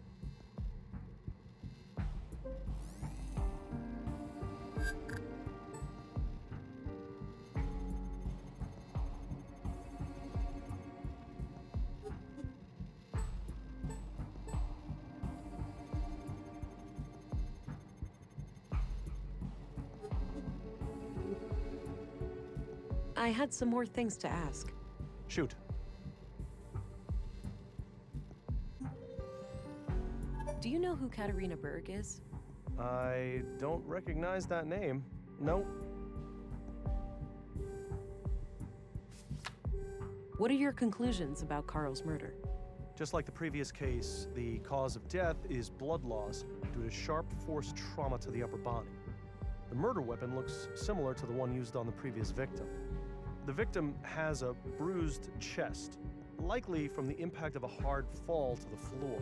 I had some more things to ask. Shoot. Do you know who Katerina Berg is? I don't recognize that name. No. What are your conclusions about Carl's murder? Just like the previous case, the cause of death is blood loss due to sharp force trauma to the upper body. The murder weapon looks similar to the one used on the previous victim. The victim has a bruised chest, likely from the impact of a hard fall to the floor.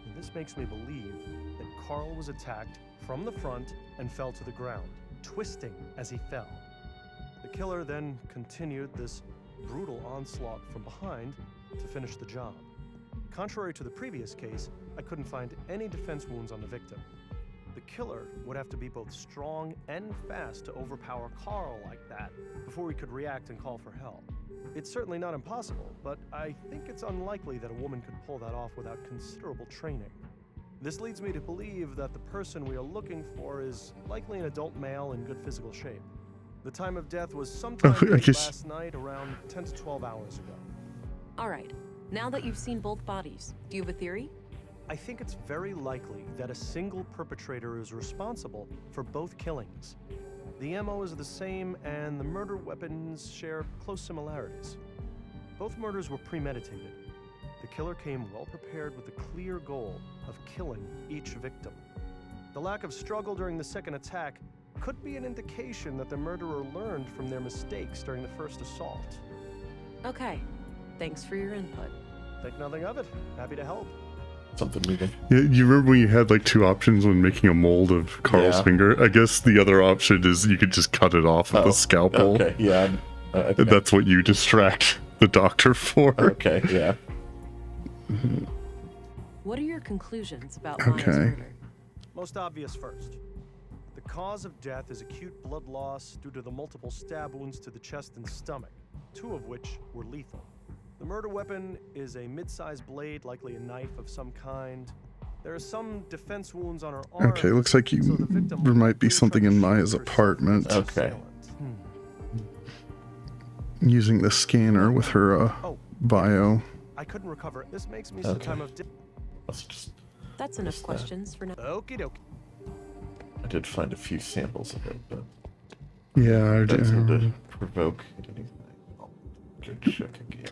And this makes me believe that Carl was attacked from the front and fell to the ground, twisting as he fell. The killer then continued this brutal onslaught from behind to finish the job. Contrary to the previous case, I couldn't find any defense wounds on the victim. The killer would have to be both strong and fast to overpower Carl like that before he could react and call for help. It's certainly not impossible, but I think it's unlikely that a woman could pull that off without considerable training. This leads me to believe that the person we are looking for is likely an adult male in good physical shape. The time of death was sometime last night, around 10 to 12 hours ago. All right. Now that you've seen both bodies, do you have a theory? I think it's very likely that a single perpetrator is responsible for both killings. The MO is the same, and the murder weapons share close similarities. Both murders were premeditated. The killer came well prepared with the clear goal of killing each victim. The lack of struggle during the second attack could be an indication that the murderer learned from their mistakes during the first assault. Okay. Thanks for your input. Think nothing of it. Happy to help. something moving. Yeah, you remember when you had like two options when making a mold of Carl's Yeah. finger? I guess the other option is you could just cut it off with a scalpel. Okay, yeah. And that's what you distract the doctor for. Okay, yeah. What are your conclusions about Maya's Okay. murder? Most obvious first. The cause of death is acute blood loss due to the multiple stab wounds to the chest and stomach, 2 of which were lethal. The murder weapon is a mid-sized blade, likely a knife of some kind. There are some defense wounds on her arm. Okay, looks like there might be something in Maya's apartment. Okay. Using the scanner with her bio. I couldn't recover. This makes me some time of Let's just. That's enough questions for now. Okie dokie. I did find a few samples of it, but Yeah, that seemed to provoke anything. I'll go check again.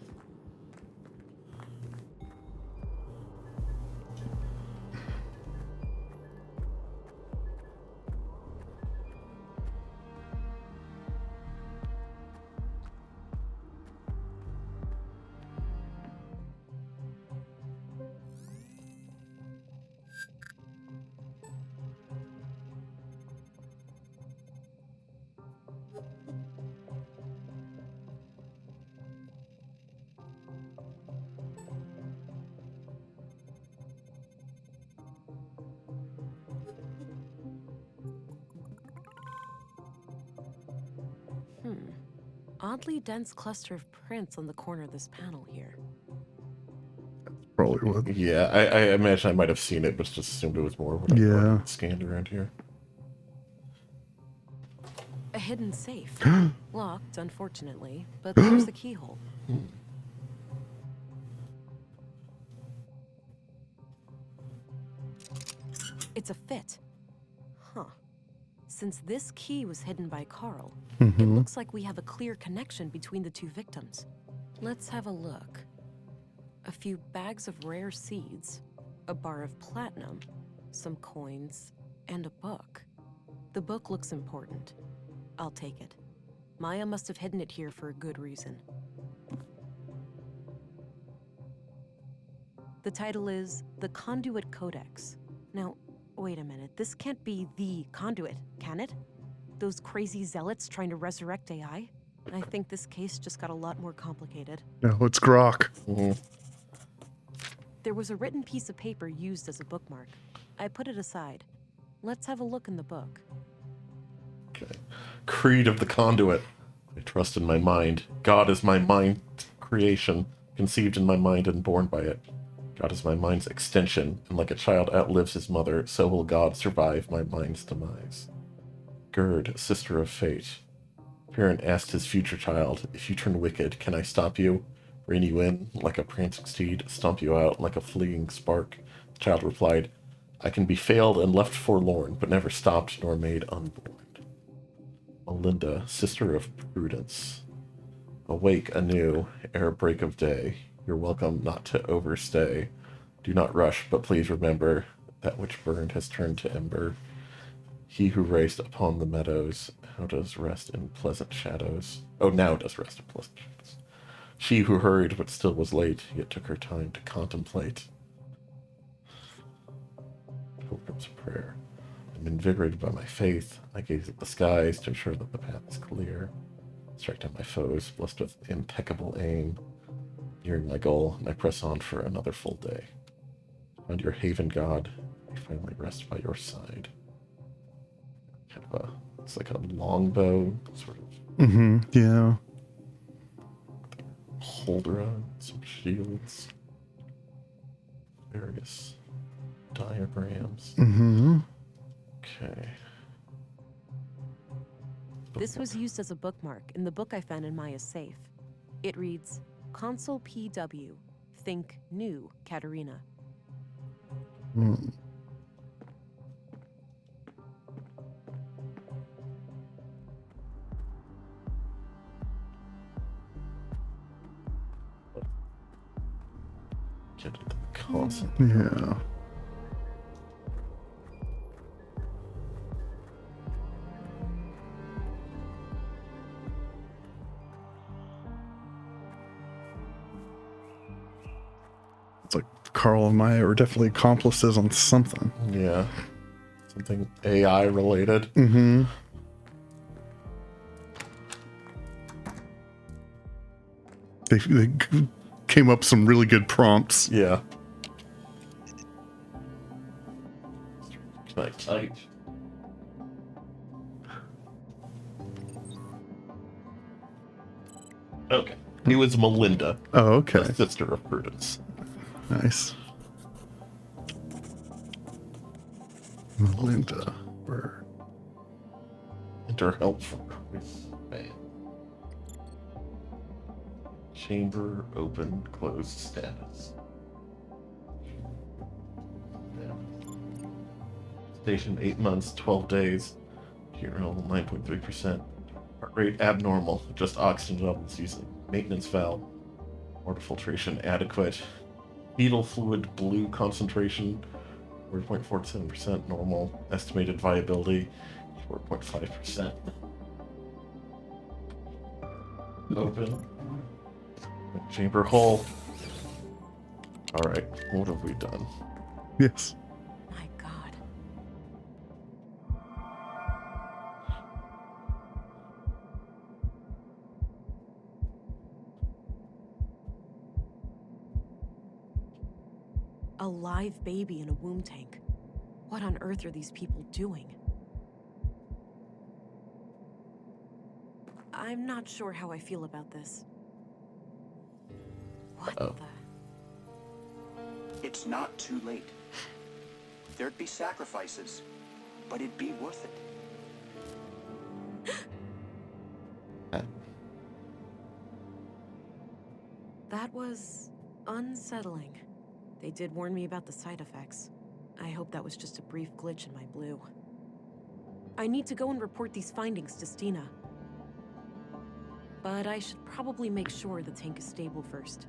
Oddly dense cluster of prints on the corner of this panel here. Probably would. Yeah, I imagine I might have seen it, but just assumed it was more what Yeah. I scanned around here. A hidden safe. Locked, unfortunately, but there's the keyhole. It's a fit. Huh. Since this key was hidden by Carl, it looks like we have a clear connection between the two victims. Let's have a look. A few bags of rare seeds, a bar of platinum, some coins, and a book. The book looks important. I'll take it. Maya must have hidden it here for a good reason. The title is The Conduit Codex. Now, wait a minute. This can't be the Conduit, can it? Those crazy zealots trying to resurrect AI? I think this case just got a lot more complicated. No, it's Grok. There was a written piece of paper used as a bookmark. I put it aside. Let's have a look in the book. Okay. Creed of the Conduit. I trust in my mind. God is my mind creation, conceived in my mind and born by it. God is my mind's extension, and like a child outlives his mother, so will God survive my mind's demise. Gerd, sister of fate. Parent asked his future child, if you turn wicked, can I stop you? Rein you in, like a prancing steed, stomp you out like a fleeing spark? The child replied, I can be failed and left forlorn, but never stopped nor made unborn. Melinda, sister of prudence. Awake anew, ere break of day. You're welcome not to overstay. Do not rush, but please remember that which burned has turned to ember. He who raced upon the meadows, now does rest in pleasant shadows. Oh, now does rest in pleasant shadows. She who hurried but still was late, yet took her time to contemplate. Pilgrim's prayer. I'm invigorated by my faith. I gaze at the skies to ensure that the path is clear. Strike down my foes, blessed with impeccable aim. Nearing my goal, and I press on for another full day. Find your haven, God. I finally rest by your side. Kind of it's like a longbow, sort of. Yeah. Holder on, some shields. Various diagrams. Okay. This was used as a bookmark in the book I found in Maya's safe. It reads, Consul PW, think new, Katerina. Get into the consul. Yeah. Carl and Maya were definitely accomplices on something. Yeah. Something AI related. Mm-hmm. They came up some really good prompts. Yeah. Like, okay. He was Melinda. Oh, okay. The sister of Prudence. Nice. Melinda. Enter help from Chris Van. Chamber open, closed status. Yeah. Station 8 months, 12 days. Hero 9.3%. Heart rate abnormal. Adjust oxygen levels using maintenance valve. Water filtration adequate. Fetal fluid blue concentration 4.47% normal. Estimated viability 4.5%. Open. Chamber hull. Alright, what have we done? Yes. My God. A live baby in a womb tank. What on earth are these people doing? I'm not sure how I feel about this. What the? It's not too late. There'd be sacrifices, but it'd be worth it. That was unsettling. They did warn me about the side effects. I hope that was just a brief glitch in my blue. I need to go and report these findings to Stina. But I should probably make sure the tank is stable first.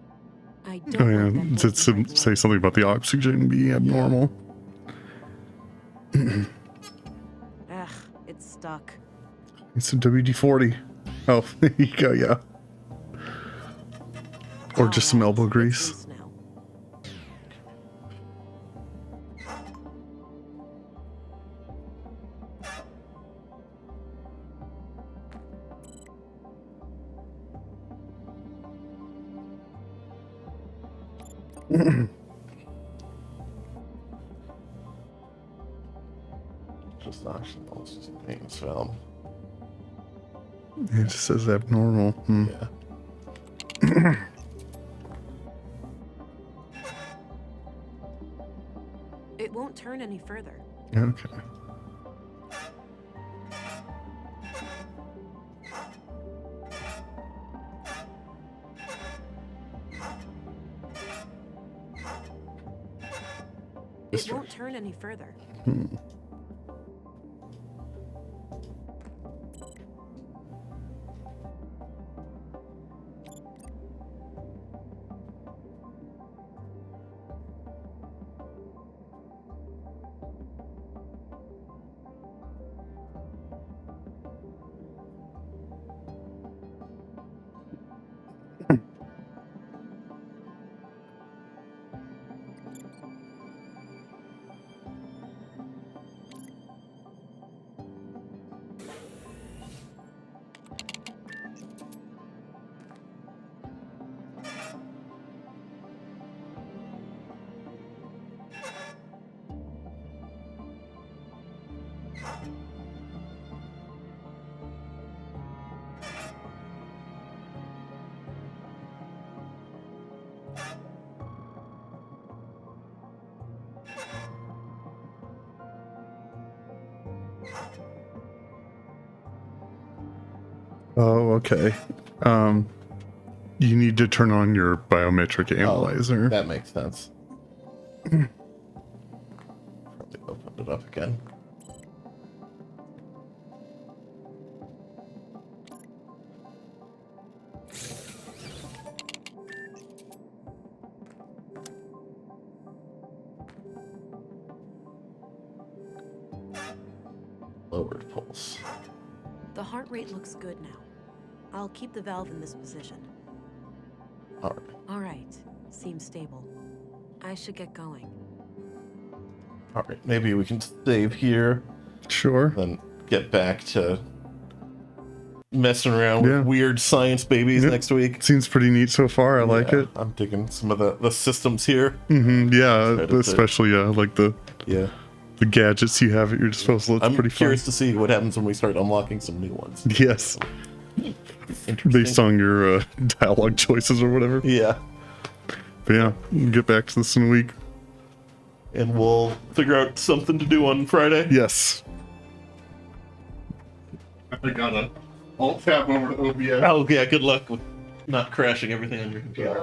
I don't Oh want yeah, that did blood in my say something about the oxygen being abnormal. blood. Ugh, it's stuck. It's a WD-40. Oh, there you go, yeah. Or just some elbow grease. Just optional, it's just maintenance valve. It just says abnormal. Hmm. Yeah. It won't turn any further. Okay. It won't turn any further. Hmm. Oh, okay. You need to turn on your biometric analyzer. Oh, that makes sense. Probably opened it up again. Lowered pulse. The heart rate looks good now. I'll keep the valve in this position. Alright. All right. Seems stable. I should get going. All right, maybe we can save here. Sure. Then get back to messing around with weird science babies next week. Seems pretty neat so far. I like it. I'm digging some of the systems here. Yeah, especially like the gadgets you have at your disposal. It's I'm pretty curious fun. to see what happens when we start unlocking some new ones. Yes. Based on your dialogue choices or whatever. Yeah. But yeah, we'll get back to this in a week. And we'll figure out something to do on Friday. Yes. I got a alt tab over to OBS. Oh yeah, good luck with not crashing everything on your computer.